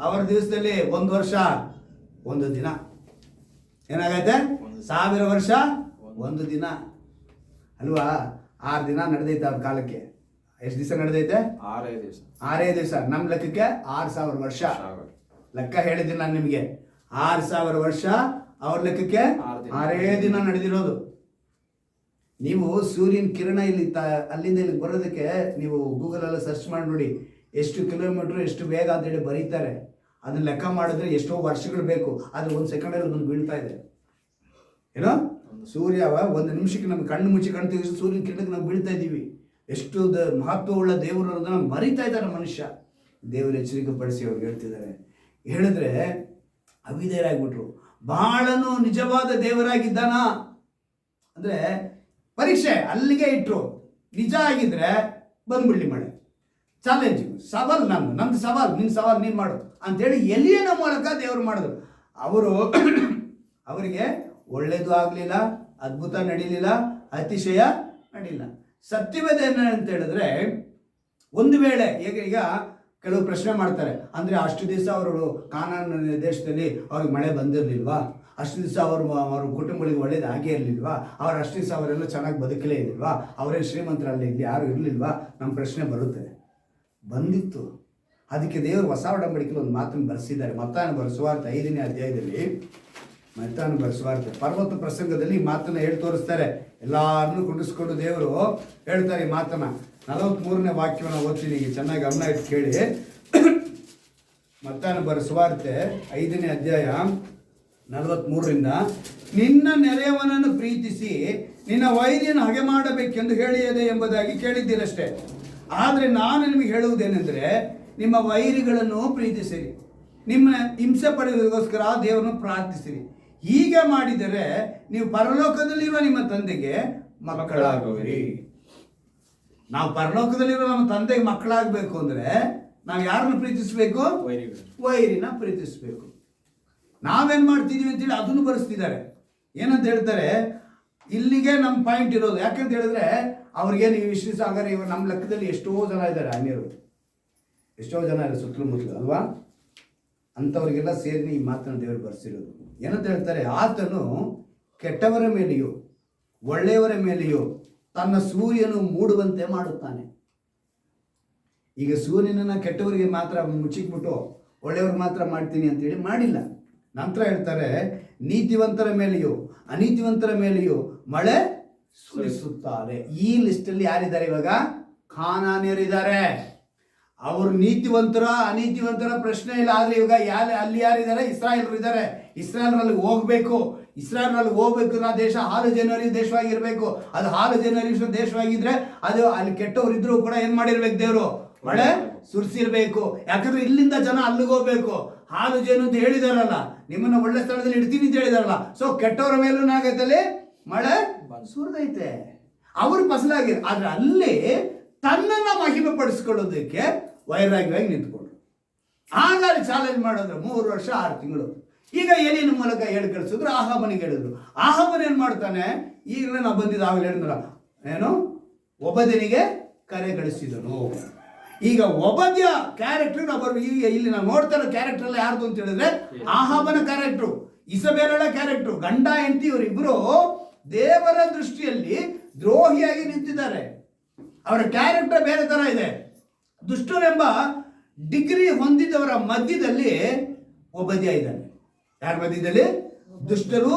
[SPEAKER 1] ಅವರ ದಿವಸದಲ್ಲಿ 1 ವರ್ಷ 1 ದಿನ ಏನಾಗೈತೆ? 1000 ವರ್ಷ 1 ದಿನ ಅಲ್ವಾ? 6 ದಿನ ನಡೆದೈತೆ ಅವ್ರ ಕಾಲಕ್ಕೆ. ಎಷ್ಟು ದಿವಸ ನಡೆದೈತೆ? 6 ದಿವಸ. ನಮ್ಮ ಲೆಕ್ಕಕ್ಕೆ 6000 ವರ್ಷ ಲೆಕ್ಕ ಹೇಳಿದ್ದೀನಿ ನಾನು ನಿಮಗೆ. 6000 ವರ್ಷ ಅವ್ರ ಲೆಕ್ಕಕ್ಕೆ 6 ದಿನ ನಡೆದಿರೋದು. ನೀವು ಸೂರ್ಯನ ಕಿರಣ ಅಲ್ಲಿಂದ ಇಲ್ಲಿಗೆ ಬರೋದಕ್ಕೆ ನೀವು ಗೂಗಲಲ್ಲಿ ಸರ್ಚ್ ಮಾಡಿ ನೋಡಿ, ಎಷ್ಟು ಕಿಲೋಮೀಟ್ರ್ ಎಷ್ಟು ಬೇಗ ಅಂತೇಳಿ ಬರೀತಾರೆ. ಅದನ್ನ ಲೆಕ್ಕ ಮಾಡಿದ್ರೆ ಎಷ್ಟೋ ವರ್ಷಗಳು ಬೇಕು. ಆದರೆ 1 ಸೆಕೆಂಡಲ್ಲಿ ಒಂದು ಬೀಳ್ತಾ ಇದೆ. ಏನೋ ಸೂರ್ಯ 1 ನಿಮಿಷಕ್ಕೆ ನಮ್ಗೆ ಕಣ್ಣು ಮುಚ್ಚಿ ಕಾಣ್ತೀವಿ, ಸೂರ್ಯನ ಕಿರಣಕ್ಕೆ ನಾವು ಬೀಳ್ತಾ ಇದ್ದೀವಿ. ಎಷ್ಟು ಮಹತ್ವವುಳ್ಳ ದೇವರು ಅನ್ನೋದನ್ನ ಮರಿತಾ ಇದ್ದಾರೆ ಮನುಷ್ಯ. ದೇವರು ಎಚ್ಚರಿಕೆ ಪಡಿಸಿ ಅವ್ರಿಗೆ ಹೇಳ್ತಿದ್ದಾರೆ. ಹೇಳಿದ್ರೆ ಅವಿಧೇಯರಾಗ್ಬಿಟ್ರು. ಬಾಳನು ನಿಜವಾದ ದೇವರಾಗಿದ್ದಾನ ಅಂದರೆ ಪರೀಕ್ಷೆ ಅಲ್ಲಿಗೆ ಇಟ್ಟರು. ನಿಜ ಆಗಿದ್ರೆ ಬಂದ್ಬಿಡ್ಲಿ ಮಳೆ. ಚಾಲೆಂಜ್, ಸವಾಲ್ ನಂದು ಸವಾಲ್, ನಿನ್ನ ಸವಾಲ್ ನೀನು ಮಾಡು ಅಂಥೇಳಿ ಎಲಿಯನ ಮೂಲಕ ದೇವರು ಮಾಡಿದ್ರು. ಅವರಿಗೆ ಒಳ್ಳೇದು ಆಗಲಿಲ್ಲ, ಅದ್ಭುತ ನಡೀಲಿಲ್ಲ, ಅತಿಶಯ ನಡೀಲಿಲ್ಲ. ಸತ್ಯವೇದ ಏನಂತ ಹೇಳಿದ್ರೆ, ಒಂದು ವೇಳೆ ಈಗ ಕೆಲವು ಪ್ರಶ್ನೆ ಮಾಡ್ತಾರೆ, ಅಂದರೆ ಅಷ್ಟು ದಿವಸ ಅವರು ಕಾನಾನ್ ದೇಶದಲ್ಲಿ ಅವ್ರಿಗೆ ಮಳೆ ಬಂದಿರಲಿಲ್ವಾ? ಅಷ್ಟು ದಿವಸ ಅವ್ರ ಕುಟುಂಬಗಳಿಗೆ ಒಳ್ಳೇದು ಆಗೇ ಇರಲಿಲ್ವಾ? ಅವ್ರು ಅಷ್ಟು ದಿವಸ ಅವರೆಲ್ಲ ಚೆನ್ನಾಗಿ ಬದುಕಲೇ ಇರಲಿಲ್ವಾ? ಅವರೇನು ಶ್ರೀಮಂತರಲ್ಲಿ ಇಲ್ಲಿ ಯಾರು ಇರಲಿಲ್ವಾ? ನಮ್ಮ ಪ್ರಶ್ನೆ ಬರುತ್ತೆ. ಬಂದಿತ್ತು. ಅದಕ್ಕೆ ದೇವರು ಹೊಸ ಒಡಂಬಡಿಕೆಯಲ್ಲಿ ಒಂದು ಮಾತನ್ನು ಬರೆಸಿದ್ದಾರೆ. ಮತ್ತಾಯನ ಬರೆಸುವಾರ್ತೆ 5ನೇ ಅಧ್ಯಾಯದಲ್ಲಿ, ಮತ್ತಾಯನ ಬರೆಸುವಾರ್ತೆ ಪರ್ವತ ಪ್ರಸಂಗದಲ್ಲಿ ಈ ಮಾತನ್ನು ಹೇಳಿ ತೋರಿಸ್ತಾರೆ. ಎಲ್ಲರನ್ನೂ ಕುಂಡಿಸ್ಕೊಂಡು ದೇವರು ಹೇಳ್ತಾರೆ ಈ ಮಾತನ್ನು. 43ನೇ ವಾಕ್ಯವನ್ನು ಓದ್ತೀನಿ, ಚೆನ್ನಾಗಿ ಗಮನ ಇಟ್ಟು ಕೇಳಿ. ಮತ್ತಾಯನ ಬರೆದ ಸುವಾರ್ತೆ 5ನೇ ಅಧ್ಯಾಯ 43ರಿಂದ, ನಿನ್ನ ನೆರೆಯವನನ್ನು ಪ್ರೀತಿಸಿ ನಿನ್ನ ವೈರಿಯನ್ನು ಹಗೆ ಮಾಡಬೇಕೆಂದು ಹೇಳಿಯದೆ ಎಂಬುದಾಗಿ ಕೇಳಿದ್ದೀರಷ್ಟೇ. ಆದರೆ ನಾನು ನಿಮಗೆ ಹೇಳುವುದೇನೆಂದರೆ, ನಿಮ್ಮ ವೈರಿಗಳನ್ನು ಪ್ರೀತಿಸಿರಿ, ನಿಮ್ಮ ಹಿಂಸೆ ಪಡೆಯೋದಕ್ಕೋಸ್ಕರ ದೇವರನ್ನು ಪ್ರಾರ್ಥಿಸಿರಿ. ಹೀಗೆ ಮಾಡಿದರೆ ನೀವು ಪರಲೋಕದಲ್ಲಿರುವ ನಿಮ್ಮ ತಂದೆಗೆ ಮಕ್ಕಳಾಗುವಿರಿ. ನಾವು ಪರಲೋಕದಲ್ಲಿರುವ ನಮ್ಮ ತಂದೆಗೆ ಮಕ್ಕಳಾಗಬೇಕು ಅಂದರೆ ನಾವು ಯಾರನ್ನು ಪ್ರೀತಿಸಬೇಕು? ವೈರಿನ ಪ್ರೀತಿಸಬೇಕು. ನಾವೇನು ಮಾಡ್ತಿದ್ದೀವಿ ಅಂತೇಳಿ ಅದನ್ನು ಬರೆಸ್ತಿದ್ದಾರೆ. ಏನಂತ ಹೇಳ್ತಾರೆ, ಇಲ್ಲಿಗೆ ನಮ್ಮ ಪಾಯಿಂಟ್ ಇರೋದು. ಯಾಕಂತ ಹೇಳಿದ್ರೆ ಅವ್ರಿಗೇನು ಈ ವಿಶ್ವಾಸ ಆಗರೆ ಇವರು ನಮ್ಮ ಲೆಕ್ಕದಲ್ಲಿ ಎಷ್ಟೋ ಜನ ಇದ್ದಾರೆ, ಅನ್ಯರು ಎಷ್ಟೋ ಜನ ಇದ್ದಾರೆ ಸುತ್ತಲೂ ಮುತ್ತಲು ಅಲ್ವಾ. ಅಂಥವ್ರಿಗೆಲ್ಲ ಸೇರಿ ಈ ಮಾತನ್ನು ದೇವರು ಬರೆಸಿರೋದು. ಏನಂತ ಹೇಳ್ತಾರೆ, ಆತನು ಕೆಟ್ಟವರ ಮೇಲೆಯೂ ಒಳ್ಳೆಯವರ ಮೇಲೆಯೂ ತನ್ನ ಸೂರ್ಯನು ಮೂಡುವಂತೆ ಮಾಡುತ್ತಾನೆ. ಈಗ ಸೂರ್ಯನನ್ನು ಕೆಟ್ಟವರಿಗೆ ಮಾತ್ರ ಮುಚ್ಚಿಕ್ಬಿಟ್ಟು ಒಳ್ಳೆಯವ್ರಿಗೆ ಮಾತ್ರ ಮಾಡ್ತೀನಿ ಅಂತೇಳಿ ಮಾಡಿಲ್ಲ. ನಂತರ ಹೇಳ್ತಾರೆ, ನೀತಿವಂತರ ಮೇಲೆಯೂ ಅನೀತಿವಂತರ ಮೇಲೆಯೂ ಮಳೆ ಸುರಿಸುತ್ತಾರೆ. ಈ ಲಿಸ್ಟಲ್ಲಿ ಯಾರಿದ್ದಾರೆ ಇವಾಗ? ಕಾನಾನ್ಯರಿದ್ದಾರೆ. ಅವರು ನೀತಿವಂತರ ಅನೀತಿವಂತರ ಪ್ರಶ್ನೆ ಇಲ್ಲ. ಆದರೆ ಇವಾಗ ಅಲ್ಲಿ ಯಾರಿದ್ದಾರೆ? ಇಸ್ರಾಯೇಲರು ಇದ್ದಾರೆ. ಇಸ್ರಾಯೇಲ್ನಲ್ಲಿ ಹೋಗ್ಬೇಕು. ಇಸ್ರಾಯೇಲ್ನಲ್ಲಿ ಹೋಗ್ಬೇಕು. ನಾ ದೇಶ ಹಾಲು ಜನರಿ ದೇಶವಾಗಿರ್ಬೇಕು. ಅದು ಹಾಲು ಜನರಿ ದೇಶವಾಗಿದ್ರೆ ಅದು ಅಲ್ಲಿ ಕೆಟ್ಟವ್ರು ಇದ್ರೂ ಕೂಡ ಏನ್ ಮಾಡಿರ್ಬೇಕು? ದೇವರು ಮಳೆ ಸುರಿಸಿರ್ಬೇಕು. ಯಾಕಂದ್ರೆ ಇಲ್ಲಿಂದ ಜನ ಅಲ್ಲಿಗೆ ಹೋಗ್ಬೇಕು. ಹಾಲು ಜೇನು ಅಂತ ಹೇಳಿದಾರಲ್ಲ, ನಿಮ್ಮನ್ನ ಒಳ್ಳೆ ಸ್ಥಳದಲ್ಲಿ ಇಡ್ತೀನಿ ಅಂತ ಹೇಳಿದಾರಲ್ಲ. ಸೊ ಕೆಟ್ಟವರ ಮೇಲೂ ಏನಾಗೈತಲ್ಲಿ ಮಳೆ ಸುರಿದೈತೆ. ಅವರು ಫಸಲಾಗಿ. ಆದ್ರೆ ಅಲ್ಲಿ ತನ್ನನ್ನ ಮಹಿಮೆ ಪಡಿಸ್ಕೊಳ್ಳೋದಕ್ಕೆ ವೈರಾಗ್ಯವಾಗಿ ನಿಂತ್ಕೊಂಡ್ರು. ಹಾಗಾಗಿ ಚಾಲೆಂಜ್ ಮಾಡಿದ್ರು 3 ವರ್ಷ 6 ತಿಂಗಳು. ಈಗ ಏನೇನು ಮೂಲಕ ಹೇಳಿ ಕಳಿಸಿದ್ರು, ಆಹಾಬನಿಗೆ ಹೇಳಿದ್ರು. ಆಹಾಬನ್ ಏನ್ ಮಾಡ್ತಾನೆ? ಈಗಲೇ ನಾವು ಬಂದಿದ್ದು ಆಗಲೇ ಹೇಳಿದ್ರ ಏನು, ಒಬದ್ಯನಿಗೆ ಕರೆ ಕಳಿಸಿದನು. ಈಗ ಒಬದ್ಯ ಕ್ಯಾರೆಕ್ಟರ್ ನಾವು ಈಗ ಇಲ್ಲಿ ನಾವು ನೋಡ್ತಾ ಇರೋ ಕ್ಯಾರೆಕ್ಟರ್ ಎಲ್ಲ ಯಾರ್ದು ಅಂತ ಹೇಳಿದ್ರೆ ಆಹಾಬನ ಕ್ಯಾರೆಕ್ಟ್ರು, ಇಸಬೇಲಳ ಕ್ಯಾರೆಕ್ಟ್ರು. ಗಂಡ ಹೆಂಡತಿ ಇವರಿಬ್ರು ದೇವರ ದೃಷ್ಟಿಯಲ್ಲಿ ದ್ರೋಹಿಯಾಗಿ ನಿಂತಿದ್ದಾರೆ. ಅವರ ಕ್ಯಾರೆಕ್ಟರ್ ಬೇರೆ ತರ ಇದೆ. ದುಷ್ಟರೆಂಬ ಡಿಗ್ರಿ ಹೊಂದಿದವರ ಮಧ್ಯದಲ್ಲಿ ಒಬದ್ಯ ಇದ್ದಾನೆ. ಯಾರ ಮಧ್ಯದಲ್ಲಿ? ದುಷ್ಟರು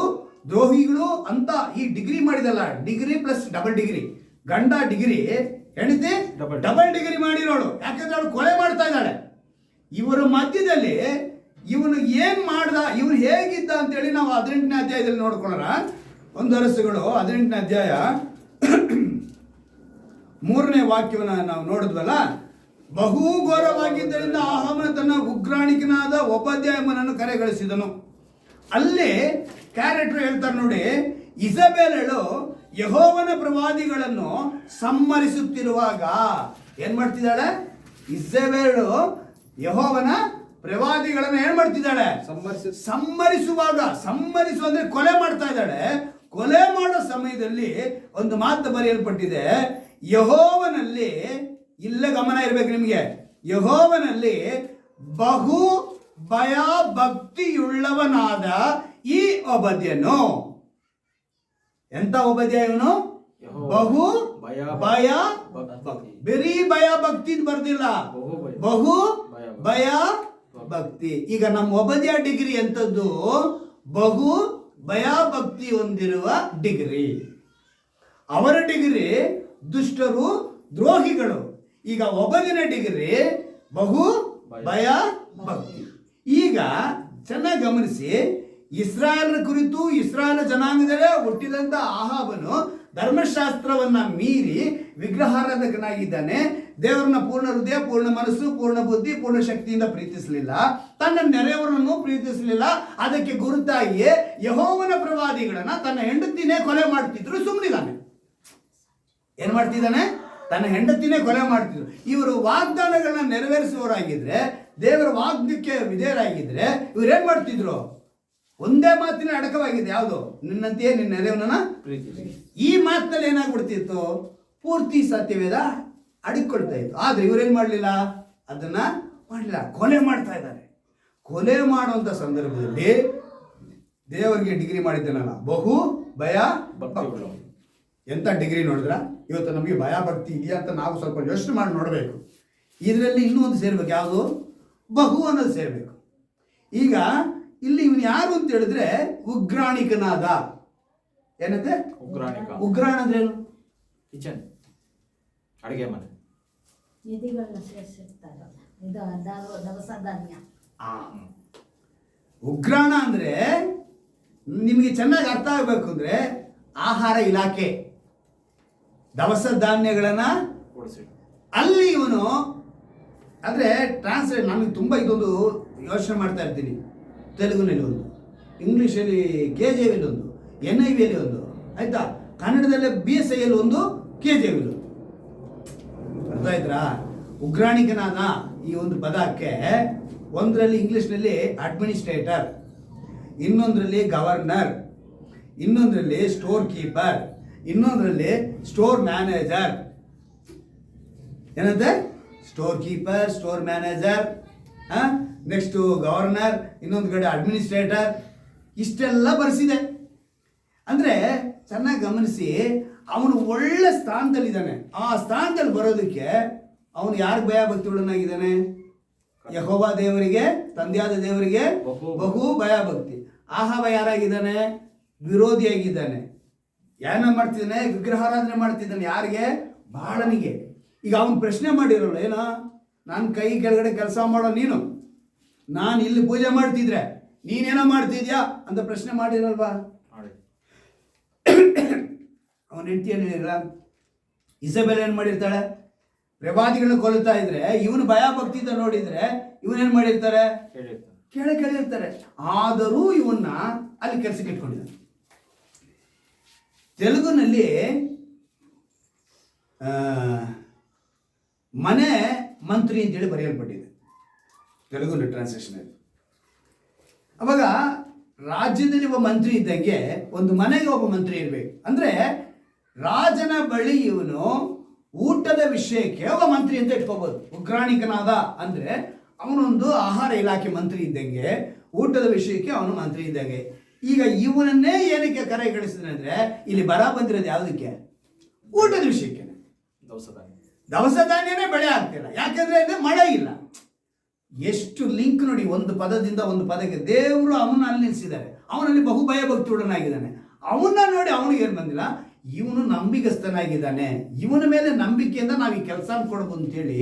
[SPEAKER 1] ದ್ರೋಹಿಗಳು ಅಂತ ಈ ಡಿಗ್ರಿ ಮಾಡಿದಲ್ಲ, ಡಿಗ್ರಿ ಪ್ಲಸ್ ಡಬಲ್ ಡಿಗ್ರಿ. ಗಂಡ ಡಿಗ್ರಿ, ಹೆಂಡತಿ ಡಬಲ್ ಡಿಗ್ರಿ ಮಾಡಿರೋಳು. ಯಾಕಂದ್ರೆ ಅವಳು ಕೊಲೆ ಮಾಡ್ತಾ ಇದ್ದಾಳೆ. ಇವರ ಮಧ್ಯದಲ್ಲಿ ಇವನು ಏನ್ ಮಾಡ್ದ, ಇವನು ಹೇಗಿದ್ದ ಅಂತೇಳಿ ನಾವು 18ನೇ ಅಧ್ಯಾಯದಲ್ಲಿ ನೋಡ್ಕೊಳ್ಳೋಣ. 1 ಅರಸುಗಳು 18ನೇ ಅಧ್ಯಾಯ 3ನೇ ವಾಕ್ಯವನ್ನು ನಾವು ನೋಡಿದ್ವಲ್ಲ. ಬಹು ಘೋರವಾಗಿದ್ದರಿಂದ ಆಹಾಬನು ತನ್ನ ಉಗ್ರಾಣಿಕನಾದ ಒಬದ್ಯ ಎಂಬನನ್ನು ಕರೆಗಳಿಸಿದನು. ಅಲ್ಲಿ ಕ್ಯಾರೆಕ್ಟರ್ ಹೇಳ್ತಾರೆ ನೋಡಿ, ಇಸಬೇಲಳು ಯೆಹೋವನ ಪ್ರವಾದಿಗಳನ್ನು ಸಂಹರಿಸುತ್ತಿರುವಾಗ ಏನ್ ಮಾಡ್ತಿದ್ದಾಳೆ? ಇಸಬೇಲಳು ಯೆಹೋವನ ಪ್ರವಾದಿಗಳನ್ನು ಏನ್ ಮಾಡ್ತಿದ್ದಾಳೆ? ಸಂಹರಿಸುವಾಗ. ಸಂಹರಿಸು ಅಂದ್ರೆ ಕೊಲೆ ಮಾಡ್ತಾ ಇದ್ದಾಳೆ. ಕೊಲೆ ಮಾಡೋ ಸಮಯದಲ್ಲಿ ಒಂದು ಮಾತು ಬರೆಯಲ್ಪಟ್ಟಿದೆ, ಯೆಹೋವನಲ್ಲಿ, ಇಲ್ಲೇ ಗಮನ ಇರಬೇಕು ನಿಮಗೆ, ಯೆಹೋವನಲ್ಲಿ ಬಹು ಭಯ ಭಕ್ತಿಯುಳ್ಳವನಾದ ಈ ಒಬದ್ಯನು. ಎಂತ ಒಬದ್ಯ ಇವನು? ಬಹು ಭಯ ಭಕ್ತಿ. ಬರೀ ಭಯ ಭಕ್ತಿ ಬರ್ದಿಲ್ಲ, ಬಹು ಭಯ ಭಕ್ತಿ. ಈಗ ನಮ್ಮ ಒಬದ್ಯ ಡಿಗ್ರಿ ಎಂತದ್ದು? ಬಹು ಭಯ ಭಕ್ತಿ ಹೊಂದಿರುವ ಡಿಗ್ರಿ. ಅವರ ಡಿಗ್ರಿ ದುಷ್ಟರು ದ್ರೋಹಿಗಳು. ಈಗ ಒಬದ್ಯನ ಡಿಗ್ರಿ ಬಹು ಭಯ ಭಕ್ತಿ. ಈಗ ಚೆನ್ನಾಗಿ ಗಮನಿಸಿ, ಇಸ್ರಾಯೇಲ್ ಕುರಿತು ಇಸ್ರಾಯೇಲ್ ಜನಾಂಗದಲ್ಲೇ ಹುಟ್ಟಿದಂತ ಆಹಾಬನು ಧರ್ಮಶಾಸ್ತ್ರವನ್ನ ಮೀರಿ ವಿಗ್ರಹಾರಾಧಕನಾಗಿದ್ದಾನೆ. ದೇವರನ್ನ ಪೂರ್ಣ ಹೃದಯ, ಪೂರ್ಣ ಮನಸ್ಸು, ಪೂರ್ಣ ಬುದ್ಧಿ, ಪೂರ್ಣ ಶಕ್ತಿಯಿಂದ ಪ್ರೀತಿಸಲಿಲ್ಲ. ತನ್ನ ನೆರೆಯವರನ್ನು ಪ್ರೀತಿಸಲಿಲ್ಲ. ಅದಕ್ಕೆ ಗುರುತಾಗಿಯೇ ಯೆಹೋವನ ಪ್ರವಾದಿಗಳನ್ನ ತನ್ನ ಹೆಂಡತಿನೇ ಕೊಲೆ ಮಾಡ್ತಿದ್ರು. ಸುಮ್ಮನಿದ್ದಾನೆ. ಏನ್ ಮಾಡ್ತಿದ್ದಾನೆ? ತನ್ನ ಹೆಂಡತಿನೇ ಕೊಲೆ ಮಾಡ್ತಿದ್ರು. ಇವರು ವಾಗ್ದಾನಗಳನ್ನ ನೆರವೇರಿಸುವವರಾಗಿದ್ರೆ, ದೇವರ ವಾಗ್ದಕ್ಕೆ ವಿಧೇಯರಾಗಿದ್ರೆ ಇವ್ರೇನ್ ಮಾಡ್ತಿದ್ರು? ಒಂದೇ ಮಾತಿನ ಅಡಕವಾಗಿದೆ. ಯಾವುದು? ನಿನ್ನಂತೆಯೇ ನಿನ್ನ ನೆರೆಯವನನ್ನ ಪ್ರೀತಿಸಿ. ಈ ಮಾತಿನಲ್ಲಿ ಏನಾಗ್ಬಿಡ್ತಿತ್ತು? ಪೂರ್ತಿ ಸತ್ಯವೇದ ಅಡಿಕೊಳ್ತಾ ಇತ್ತು. ಆದ್ರೆ ಇವರೇನ್ ಮಾಡಲಿಲ್ಲ, ಅದನ್ನ ಮಾಡಲಿಲ್ಲ, ಕೊಲೆ ಮಾಡ್ತಾ ಇದ್ದಾರೆ. ಕೊಲೆ ಮಾಡುವಂತ ಸಂದರ್ಭದಲ್ಲಿ ದೇವರಿಗೆ ಡಿಗ್ರಿ ಮಾಡಿದ್ದೇನಲ್ಲ, ಬಹು ಭಯ ಭಕ್ತಿ. ಎಂತ ಡಿಗ್ರಿ ನೋಡಿದ್ರ? ಇವತ್ತು ನಮಗೆ ಭಯ ಭಕ್ತಿ ಇದೆಯಾ ಅಂತ ನಾವು ಸ್ವಲ್ಪ ಯೋಚನೆ ಮಾಡಿ ನೋಡಬೇಕು. ಇದರಲ್ಲಿ ಇನ್ನೂ ಒಂದು ಸೇರ್ಬೇಕು. ಯಾವುದು? ಬಹು ಅನ್ನೋದು ಸೇರ್ಬೇಕು. ಈಗ ಇಲ್ಲಿ ಇವನು ಯಾರು ಅಂತ ಹೇಳಿದ್ರೆ ಉಗ್ರಾಣಿಕನಾದ. ಏನಂತೆ? ಉಗ್ರಾಣ ಅಂದ್ರೇನು?
[SPEAKER 2] ಕಿಚನ್, ಅಡಿಗೆ ಮನೆ.
[SPEAKER 4] ನಿಧಿಗಳನ್ನ ಸೇರಿಸಿರ್ತಾರಲ್ಲ, ಇದು ದವಸ ಧಾನ್ಯ.
[SPEAKER 1] ಆ ಉಗ್ರಾಣ ಅಂದರೆ ನಿಮಗೆ ಚೆನ್ನಾಗಿ ಅರ್ಥ ಆಗಬೇಕು ಅಂದರೆ ಆಹಾರ ಇಲಾಖೆ, ದವಸ ಧಾನ್ಯಗಳನ್ನು
[SPEAKER 2] ಕೊಡಿಸಿಟ್ಟು
[SPEAKER 1] ಅಲ್ಲಿ ಇವನು ಅಂದರೆ ಟ್ರಾನ್ಸ್ಲೇಟ್ ನನಗೆ ತುಂಬ ಇದೊಂದು ಯೋಚನೆ ಮಾಡ್ತಾ ಇರ್ತೀನಿ. ತೆಲುಗುನಲ್ಲಿ ಒಂದು, ಇಂಗ್ಲೀಷಲ್ಲಿ KJV ಒಂದು, NIV ಒಂದು, ಆಯಿತಾ, ಕನ್ನಡದಲ್ಲೇ BSI ಒಂದು, KJV ಒಂದು. ಅರ್ಥ ಆಯ್ತಾ? ಉಗ್ರಾಣಿಕನಾದ ಈ ಒಂದು ಪದಕ್ಕೆ ಒಂದರಲ್ಲಿ ಇಂಗ್ಲೀಷ್ನಲ್ಲಿ ಅಡ್ಮಿನಿಸ್ಟ್ರೇಟರ್, ಇನ್ನೊಂದರಲ್ಲಿ ಗವರ್ನರ್, ಇನ್ನೊಂದರಲ್ಲಿ ಸ್ಟೋರ್ ಕೀಪರ್, ಇನ್ನೊಂದರಲ್ಲಿ ಸ್ಟೋರ್ ಮ್ಯಾನೇಜರ್. ಏನಂತೆ? Store keeper, store manager, next governor, ಇನ್ನೊಂದು ಕಡೆ ಅಡ್ಮಿನಿಸ್ಟ್ರೇಟರ್, ಇಷ್ಟೆಲ್ಲ ಬರೆಸಿದೆ. ಅಂದರೆ ಚೆನ್ನಾಗಿ ಗಮನಿಸಿ, ಅವನು ಒಳ್ಳೆ ಸ್ಥಾನದಲ್ಲಿದ್ದಾನೆ. ಆ ಸ್ಥಾನದಲ್ಲಿ ಬರೋದಕ್ಕೆ ಅವನು ಯಾರಿಗೆ ಭಯ ಭಕ್ತಿಗಳನ್ನಾಗಿದ್ದಾನೆ? ಯೆಹೋವ ದೇವರಿಗೆ, ತಂದೆಯಾದ ದೇವರಿಗೆ ಬಹು ಭಯ ಭಕ್ತಿ. ಆಹಾವ ಯಾರಾಗಿದ್ದಾನೆ? ವಿರೋಧಿಯಾಗಿದ್ದಾನೆ. ಏನ ಮಾಡ್ತಿದ್ದಾನೆ? ವಿಗ್ರಹಾರಾಧನೆ ಮಾಡ್ತಿದ್ದಾನೆ. ಯಾರಿಗೆ? ಬಾಳನಿಗೆ. ಈಗ ಅವನು ಪ್ರಶ್ನೆ ಮಾಡಿರೋಲ್ಲ, ಏನೋ ನನ್ನ ಕೈ ಕೆಳಗಡೆ ಕೆಲಸ ಮಾಡೋ ನೀನು, ನಾನು ಇಲ್ಲಿ ಪೂಜೆ ಮಾಡ್ತಿದ್ರೆ ನೀನೇನೋ ಮಾಡ್ತಿದ್ಯಾ ಅಂತ ಪ್ರಶ್ನೆ ಮಾಡಿರಲ್ವಾ? ಅವನ ಹೆಂಡತಿ ಏನು ಹೇಳಿಲ್ಲ? ಇಸಬೆಲ್ ಏನು ಮಾಡಿರ್ತಾಳೆ? ಪ್ರವಾದಿಗಳನ್ನ ಕೊಲ್ತಾ ಇದ್ರೆ ಇವನು ಭಯ ಭಕ್ತಿಯಿಂದ ನೋಡಿದ್ರೆ ಇವನೇನು ಮಾಡಿರ್ತಾರೆ? ಕೇಳಿರ್ತಾರೆ. ಆದರೂ ಇವನ್ನ ಅಲ್ಲಿ ಕೆಲಸಕ್ಕೆ ಇಟ್ಕೊಂಡಿದ್ದಾನೆ. ತೆಲುಗುನಲ್ಲಿ ಮನೆ ಮಂತ್ರಿ ಅಂತೇಳಿ ಬರೆಯಲ್ಪಟ್ಟಿದೆ, ತೆಲುಗು ಟ್ರಾನ್ಸ್ಲೇಷನ್ ಅಲ್ಲಿ. ಅವಾಗ ರಾಜ್ಯದಲ್ಲಿ ಒಬ್ಬ ಮಂತ್ರಿ ಇದ್ದಂಗೆ ಒಂದು ಮನೆಗೆ ಒಬ್ಬ ಮಂತ್ರಿ ಇರಬೇಕು. ಅಂದರೆ ರಾಜನ ಬಳಿ ಇವನು ಊಟದ ವಿಷಯಕ್ಕೆ ಒಬ್ಬ ಮಂತ್ರಿ ಅಂತ ಇಟ್ಕೋಬಹುದು. ಉಗ್ರಾಣಿಕನಾದ ಅಂದರೆ ಅವನೊಂದು ಆಹಾರ ಇಲಾಖೆ ಮಂತ್ರಿ ಇದ್ದಂಗೆ, ಊಟದ ವಿಷಯಕ್ಕೆ ಅವನು ಮಂತ್ರಿ ಇದ್ದಂಗೆ. ಈಗ ಇವನನ್ನೇ ಏನಕ್ಕೆ ಕರೆಗಣಿಸಿದ್ರೆ ಅಂದರೆ ಇಲ್ಲಿ ಬರ ಬಂದಿರೋದು ಯಾವುದಕ್ಕೆ? ಊಟದ ವಿಷಯಕ್ಕೆ. ದವಸ ಧಾನ್ಯನೇ ಬೆಳೆ ಆಗ್ತಿಲ್ಲ. ಯಾಕೆಂದ್ರೆ ಇಲ್ಲಿ ಮಳೆ ಇಲ್ಲ. ಎಷ್ಟು ಲಿಂಕ್ ನೋಡಿ, ಒಂದು ಪದದಿಂದ ಒಂದು ಪದಕ್ಕೆ. ದೇವರು ಅವನ್ನ ಅಲ್ಲಿ ನಿಲ್ಲಿಸಿದ್ದಾರೆ. ಅವನಲ್ಲಿ ಬಹು ಭಯ ಭಕ್ತಿಯುಡನಾಗಿದ್ದಾನೆ. ಅವನ್ನ ನೋಡಿ ಅವನಿಗೆ ಏನು ಬಂದಿಲ್ಲ, ಇವನು ನಂಬಿಗಸ್ತನಾಗಿದ್ದಾನೆ, ಇವನ ಮೇಲೆ ನಂಬಿಕೆಯಿಂದ ನಾವು ಈ ಕೆಲಸ ಕೊಡಬಹುದು ಅಂತೇಳಿ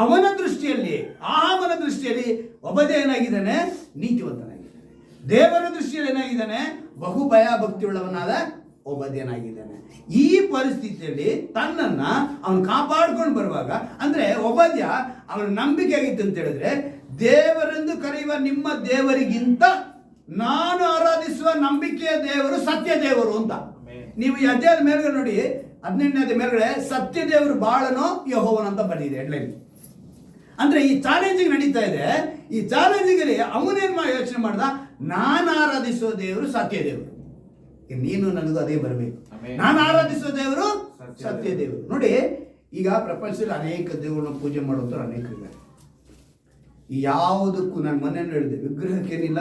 [SPEAKER 1] ಅವನ ದೃಷ್ಟಿಯಲ್ಲಿ, ಆಮನ ದೃಷ್ಟಿಯಲ್ಲಿ ಒಬ್ಬದೇ ಏನಾಗಿದ್ದಾನೆ? ನೀತಿವಂತನಾಗಿದ್ದಾನೆ. ದೇವರ ದೃಷ್ಟಿಯಲ್ಲಿ ಏನಾಗಿದ್ದಾನೆ? ಬಹು ಭಯ ಭಕ್ತಿಯುಳ್ಳವನಾದ ಒಬದ್ಯನಾಗಿದ್ದಾನೆ. ಈ ಪರಿಸ್ಥಿತಿಯಲ್ಲಿ ತನ್ನನ್ನ ಅವನು ಕಾಪಾಡ್ಕೊಂಡು ಬರುವಾಗ, ಅಂದ್ರೆ ಒಬದ್ಯ ಅವನ ನಂಬಿಕೆ ಆಗಿತ್ತು ಅಂತ ಹೇಳಿದ್ರೆ, ದೇವರೆಂದು ಕರೆಯುವ ನಿಮ್ಮ ದೇವರಿಗಿಂತ ನಾನು ಆರಾಧಿಸುವ ನಂಬಿಕೆಯ ದೇವರು ಸತ್ಯ ದೇವರು ಅಂತ. ನೀವು ಈ ಅಧ್ಯಾಯದ ಮೇಲ್ಗಡೆ ನೋಡಿ, 18ನೇ ಮೇಲ್ಗಡೆ ಸತ್ಯ ದೇವರು ಬಾಳನೋ ಯೆಹೋವನ ಅಂತ ಬಂದಿದೆ ಹೆಡ್ಲೈನ್. ಅಂದ್ರೆ ಈ ಚಾಲೆಂಜಿಂಗ್ ನಡೀತಾ ಇದೆ. ಈ ಚಾಲೆಂಜಿಂಗ್ ಅಲ್ಲಿ ಅವನೇನ್ ಯೋಚನೆ ಮಾಡ್ದ? ನಾನು ಆರಾಧಿಸುವ ದೇವರು ಸತ್ಯ ದೇವರು. ನೀನು ನನಗೂ ಅದೇ ಬರಬೇಕು. ನಾನು ಆರಾಧಿಸುವ ದೇವರು ಸತ್ಯ ದೇವರು. ನೋಡಿ, ಈಗ ಪ್ರಪಂಚದಲ್ಲಿ ಅನೇಕ ದೇವರನ್ನ ಪೂಜೆ ಮಾಡುವಂಥವ್ರು ಅನೇಕರಿದ್ದಾರೆ. ಯಾವುದಕ್ಕೂ ನಾನು ಮನೆಯನ್ನು ಹೇಳಿದೆ, ವಿಗ್ರಹಕ್ಕೇನಿಲ್ಲ,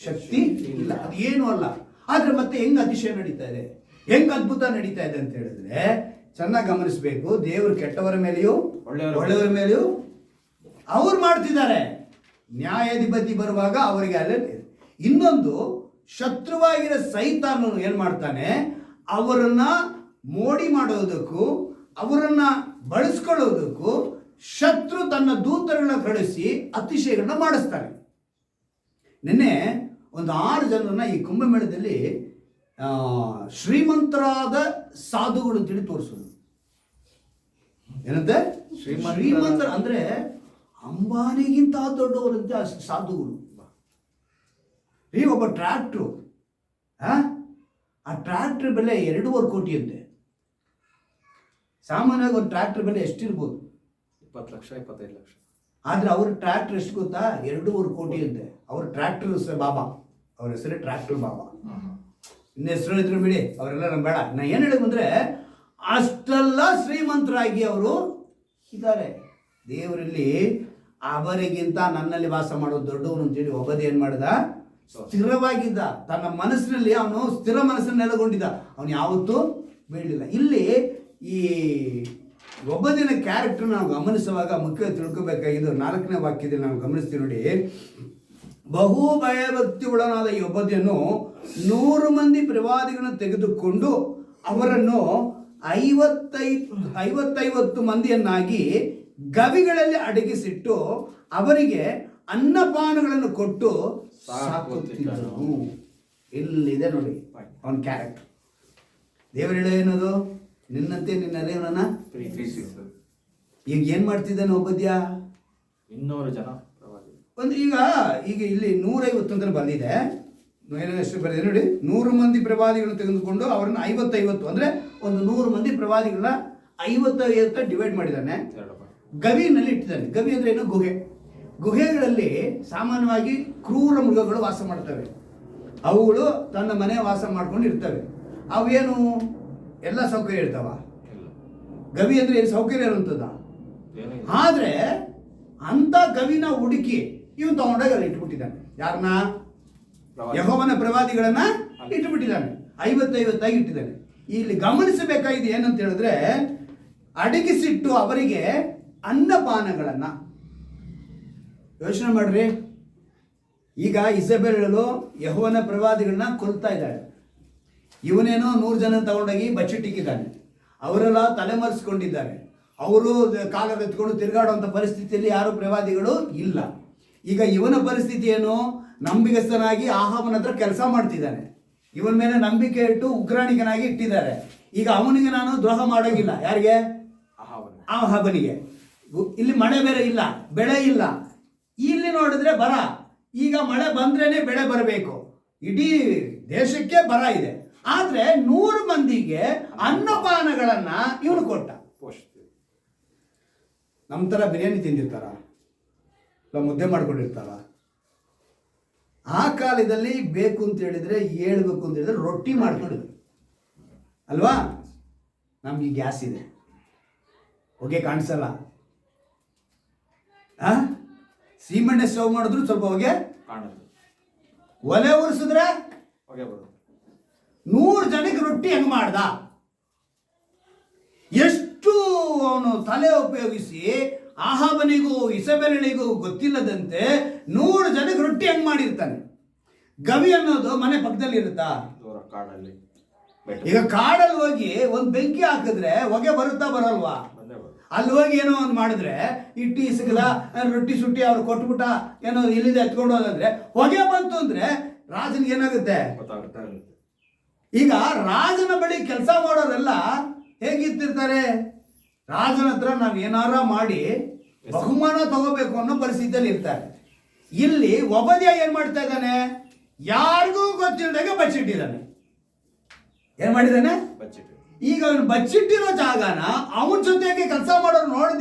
[SPEAKER 1] ಶಕ್ತಿ ಇಲ್ಲ, ಅದು ಏನೂ ಅಲ್ಲ. ಆದ್ರೆ ಮತ್ತೆ ಹೆಂಗ್ ಅತಿಶಯ ನಡೀತಾ ಇದೆ, ಹೆಂಗ್ ಅದ್ಭುತ ನಡೀತಾ ಇದೆ ಅಂತ ಹೇಳಿದ್ರೆ ಚೆನ್ನಾಗಿ ಗಮನಿಸಬೇಕು. ದೇವರು ಕೆಟ್ಟವರ ಮೇಲೆಯೂ ಒಳ್ಳೆಯವರ ಮೇಲೆಯೂ ಅವ್ರು ಮಾಡ್ತಿದ್ದಾರೆ. ನ್ಯಾಯಾಧಿಪತಿ ಬರುವಾಗ ಅವರಿಗೆ ಅಲ್ಲೇ. ಇನ್ನೊಂದು, ಶತ್ರುವಾಗಿರೋ ಸೈತಾನನು ಏನ್ ಮಾಡ್ತಾನೆ? ಅವರನ್ನ ಮೋಡಿ ಮಾಡೋದಕ್ಕೂ ಅವರನ್ನ ಬಳಸ್ಕೊಳ್ಳೋದಕ್ಕೂ ಶತ್ರು ತನ್ನ ದೂತರನ್ನ ಕಳಿಸಿ ಅತಿಶಯಗಳನ್ನ ಮಾಡಿಸ್ತಾನೆ. ನಿನ್ನೆ ಒಂದು 6 ಜನರನ್ನ ಈ ಕುಂಭಮೇಳದಲ್ಲಿ ಶ್ರೀಮಂತರಾದ ಸಾಧುಗಳು ಅಂತೇಳಿ ತೋರಿಸೋದು. ಏನಂತೆ? ಶ್ರೀಮಂತರ ಅಂದ್ರೆ ಅಂಬಾನಿಗಿಂತ ದೊಡ್ಡವರಂತೆ ಸಾಧುಗಳು. ಒಬ್ಬ ಟ್ರ್ಯಾಕ್ಟ್ರು, ಆ ಟ್ರ್ಯಾಕ್ಟರ್ ಬೆಲೆ 2.5 ಕೋಟಿ ಅಂತೆ. ಸಾಮಾನ್ಯವಾಗಿ ಒಂದು ಟ್ರ್ಯಾಕ್ಟರ್ ಬೆಲೆ ಎಷ್ಟಿರ್ಬೋದು?
[SPEAKER 2] 20 ಲಕ್ಷ 25 ಲಕ್ಷ.
[SPEAKER 1] ಆದ್ರೆ ಅವ್ರ ಟ್ರ್ಯಾಕ್ಟರ್ ಎಷ್ಟು ಗೊತ್ತಾ? 2.5 ಕೋಟಿ ಅಂತೆ. ಅವ್ರ ಟ್ರ್ಯಾಕ್ಟರ್ ಬಾಬಾ, ಅವ್ರ ಹೆಸರೇ ಟ್ರ್ಯಾಕ್ಟರ್ ಬಾಬಾ. ಇನ್ನು ಹೆಸರು ಹೇಳಿದ್ರು ಬಿಡಿ, ಅವರೆಲ್ಲ ನಮ್ಮ ಬೇಡ. ನಾ ಏನು ಹೇಳಿದ್ ಅಂದ್ರೆ, ಅಷ್ಟೆಲ್ಲ ಶ್ರೀಮಂತರಾಗಿ ಅವರು ಇದ್ದಾರೆ. ದೇವರಲ್ಲಿ ಅವರಿಗಿಂತ ನನ್ನಲ್ಲಿ ವಾಸ ಮಾಡೋದು ದೊಡ್ಡವನು ಅಂತೇಳಿ ಒಬ್ಬದೇ ಏನ್ ಮಾಡಿದ? ಸ್ಥಿರವಾಗಿದ್ದ. ತನ್ನ ಮನಸ್ಸಿನಲ್ಲಿ ಅವನು ಸ್ಥಿರ ಮನಸ್ಸನ್ನು ನೆಲೆಗೊಂಡಿದ್ದ. ಅವನು ಯಾವತ್ತೂ ಬೀಳಲಿಲ್ಲ. ಇಲ್ಲಿ ಈ ಒಬ್ಬದಿನ ಕ್ಯಾರೆಕ್ಟರ್ ನಾವು ಗಮನಿಸುವಾಗ ಮುಖ್ಯವಾಗಿ ತಿಳ್ಕೊಬೇಕಾಗಿದ್ದು 4ನೇ ವಾಕ್ಯದಲ್ಲಿ ನಾವು ಗಮನಿಸ್ತೀವಿ ನೋಡಿ. ಬಹು ಭಯಭಕ್ತಿ ಒಳನಾದ ಈ ಒಬ್ಬದಿಯನ್ನು 100 ಮಂದಿ ಪ್ರವಾದಿಗಳನ್ನು ತೆಗೆದುಕೊಂಡು ಅವರನ್ನು 50 ಮಂದಿಯನ್ನಾಗಿ ಗವಿಗಳಲ್ಲಿ ಅಡಗಿಸಿಟ್ಟು ಅವರಿಗೆ ಅನ್ನಪಾನಗಳನ್ನು ಕೊಟ್ಟು
[SPEAKER 2] ಸಾಕುತ್ತಿದ್ದನು.
[SPEAKER 1] ಸಾಕುತ್ತಿದ್ದನು. ಇಲ್ಲಿದೆ ನೋಡಿ ಅವನ ಕ್ಯಾರೆಕ್ಟರ್. ದೇವರು ಹೇಳೋ ಏನದು, ನಿನ್ನಂತೆ ನಿನ್ನ ದೇವರನ್ನ
[SPEAKER 2] ಪ್ರೀತಿಸಿದನು.
[SPEAKER 1] ಈಗ ಏನ್ ಮಾಡ್ತಿದ್ದಾನೆ ಒಬ್ಬದ್ಯ?
[SPEAKER 2] 200 ಜನ ಪ್ರವಾದಿ.
[SPEAKER 1] ಒಂದು ಈಗ ಈಗ ಇಲ್ಲಿ 150 ಅಂತ ಬಂದಿದೆ. ಎಷ್ಟು ಬರೆದಿದೆ ನೋಡಿ, 100 ಮಂದಿ ಪ್ರವಾದಿಗಳನ್ನು ತೆಗೆದುಕೊಂಡು ಅವರನ್ನು 50 ಅಂದ್ರೆ ಒಂದು 100 ಮಂದಿ ಪ್ರವಾದಿಗಳನ್ನ 50 ಡಿವೈಡ್ ಮಾಡಿದ್ದಾನೆ. ಗವಿನಲ್ಲಿ ಇಟ್ಟಿದ್ದಾನೆ. ಗವಿ ಅಂದ್ರೆ ಏನು? ಗುಹೆ. ಗುಹೆಗಳಲ್ಲಿ ಸಾಮಾನ್ಯವಾಗಿ ಕ್ರೂರ ಮೃಗಗಳು ವಾಸ ಮಾಡ್ತವೆ. ಅವುಗಳು ತನ್ನ ಮನೆ ವಾಸ ಮಾಡ್ಕೊಂಡು ಇರ್ತವೆ. ಅವೇನು ಎಲ್ಲ ಸೌಕರ್ಯ ಇರ್ತಾವ? ಗವಿ ಅಂದ್ರೆ ಏನು ಸೌಕರ್ಯ ಇರುವಂಥದ್ದ? ಆದ್ರೆ ಅಂತ ಗವಿನ ಹುಡುಕಿ ಇವನು ತಗೊಂಡೋಗಿ ಅಲ್ಲಿ ಇಟ್ಬಿಟ್ಟಿದ್ದಾನೆ. ಯಾರನ್ನ? ಯೆಹೋವನ ಪ್ರವಾದಿಗಳನ್ನ ಇಟ್ಟುಬಿಟ್ಟಿದ್ದಾನೆ. 50 ಆಗಿ ಇಟ್ಟಿದ್ದಾನೆ. ಇಲ್ಲಿ ಗಮನಿಸಬೇಕಾಗಿದೆ ಏನಂತ ಹೇಳಿದ್ರೆ, ಅಡಗಿಸಿಟ್ಟು ಅವರಿಗೆ ಅನ್ನಪಾನಗಳನ್ನ. ಯೋಚನೆ ಮಾಡ್ರಿ, ಈಗ ಇಸಬೆಲಳು ಯೆಹೋವನ ಪ್ರವಾದಿಗಳನ್ನ ಕೊಲ್ತಾ ಇದ್ದಾಳೆ. ಇವನೇನೋ 100 ಜನ ತಗೊಂಡೋಗಿ ಬಚ್ಚಿಟ್ಟಿಕ್ಕಿದ್ದಾನೆ. ಅವರೆಲ್ಲ ತಲೆಮರೆಸ್ಕೊಂಡಿದ್ದಾರೆ. ಅವರು ಕಾಲರೆತ್ಕೊಂಡು ತಿರುಗಾಡುವಂಥ ಪರಿಸ್ಥಿತಿಯಲ್ಲಿ ಯಾರು ಪ್ರವಾದಿಗಳು ಇಲ್ಲ. ಈಗ ಇವನ ಪರಿಸ್ಥಿತಿ ಏನು? ನಂಬಿಗಸ್ತನಾಗಿ ಆಹಾಬನ ಹತ್ರ ಕೆಲಸ ಮಾಡ್ತಿದ್ದಾನೆ. ಇವನ ಮೇಲೆ ನಂಬಿಕೆ ಇಟ್ಟು ಉಗ್ರಾಣಿಕನಾಗಿ ಇಟ್ಟಿದ್ದಾರೆ. ಈಗ ಅವನಿಗೆ ನಾನು ದ್ರೋಹ ಮಾಡೋಂಗಿಲ್ಲ. ಯಾರಿಗೆ? ಆಹಾಬನಿಗೆ. ಇಲ್ಲಿ ಮಳೆ ಬೇರೆ ಇಲ್ಲ, ಬೆಳೆ ಇಲ್ಲ. ಇಲ್ಲಿ ನೋಡಿದ್ರೆ ಬರ. ಈಗ ಮಳೆ ಬಂದ್ರೇನೆ ಬೆಳೆ ಬರಬೇಕು. ಇಡೀ ದೇಶಕ್ಕೆ ಬರ ಇದೆ. ಆದ್ರೆ 100 ಮಂದಿಗೆ ಅನ್ನಪಾನಗಳನ್ನ ಇವನು ಕೊಟ್ಟ. ನಮ್ಮ ತರ ಬಿರಿಯಾನಿ ತಿಂದಿರ್ತಾರ, ಇಲ್ಲ ಮುದ್ದೆ ಮಾಡ್ಕೊಂಡಿರ್ತಾರ? ಆ ಕಾಲದಲ್ಲಿ ಬೇಕು ಅಂತ ಹೇಳಿದ್ರೆ, ಹೇಳ್ಬೇಕು ಅಂತ ಹೇಳಿದ್ರೆ ರೊಟ್ಟಿ ಮಾಡ್ಕೊಂಡಿದ್ರು ಅಲ್ವಾ? ನಮ್ಗೆ ಗ್ಯಾಸ್ ಇದೆ, ಹೊಗೆ ಕಾಣಿಸಲ್ಲ. ಸೀಮೆಣ್ಣೆ ಸ್ಟವ್ ಮಾಡಿದ್ರು ಸ್ವಲ್ಪ ಹೊಗೆ ಕಾಣುತ್ತೆ. ಒಲೆ ಉರಿಸಿದ್ರೆ ಹೊಗೆ ಬರುತ್ತೆ. 100 ಜನಕ್ಕೆ ರೊಟ್ಟಿ ಹೆಂಗ್ ಮಾಡ್ದ? ಎಷ್ಟು ಅವನು ತಲೆ ಉಪಯೋಗಿಸಿ ಆಹಾಬನಿಗೂ ಇಸಬೆಲಳಿಗೂ ಗೊತ್ತಿಲ್ಲದಂತೆ 100 ಜನಕ್ಕೆ ರೊಟ್ಟಿ ಹೆಂಗ್ ಮಾಡಿರ್ತಾನೆ. ಗವಿ ಅನ್ನೋದು ಮನೆ ಪಕ್ಕದಲ್ಲಿ ಇರುತ್ತಾ? ಕಾಡಲ್ಲಿ. ಈಗ ಕಾಡಲ್ಲಿ ಹೋಗಿ ಒಂದು ಬೆಂಕಿ ಹಾಕಿದ್ರೆ ಹೊಗೆ ಬರುತ್ತಾ ಬರಲ್ವಾ? ಅಲ್ಲಿ ಹೋಗಿ ಏನೋ ಒಂದು ಮಾಡಿದ್ರೆ ಇಟ್ಟು ಇಸಕಲ ರೊಟ್ಟಿ ಸುಟ್ಟಿ ಅವ್ರು ಕೊಟ್ಬಿಟ್ಟ ಏನೋ ಇಲ್ಲಿದೆ ಎತ್ಕೊಂಡು ಹೋದಂದ್ರೆ ಹೊಗೆ ಬಂತು ಅಂದ್ರೆ ರಾಜನಿಗೆ ಏನಾಗುತ್ತೆ? ಈಗ ರಾಜನ ಬಳಿ ಕೆಲಸ ಮಾಡೋರೆಲ್ಲ ಹೇಗಿರ್ತಿರ್ತಾರೆ? ರಾಜನ ಹತ್ರ ನಾವು ಏನಾರ ಮಾಡಿ ಬಹುಮಾನ ತಗೋಬೇಕು ಅನ್ನೋ ಪರಿಸ್ಥಿತಿಯಲ್ಲಿ ಇರ್ತಾರೆ. ಇಲ್ಲಿ ಒಬದ್ಯ ಏನ್ ಮಾಡ್ತಾ ಇದ್ದಾನೆ? ಯಾರಿಗೂ ಗೊತ್ತಿಲ್ಲದಾಗೆ ಬಚ್ಚಿಟ್ಟಿದ್ದಾನೆ. ಏನ್ ಮಾಡಿದ್ದಾನೆ? ಈಗ ಅವನು ಬಚ್ಚಿಟ್ಟಿರೋ ಜಾಗನ ಅವನ ಜೊತೆಗೆ ಕೆಲಸ ಮಾಡೋರು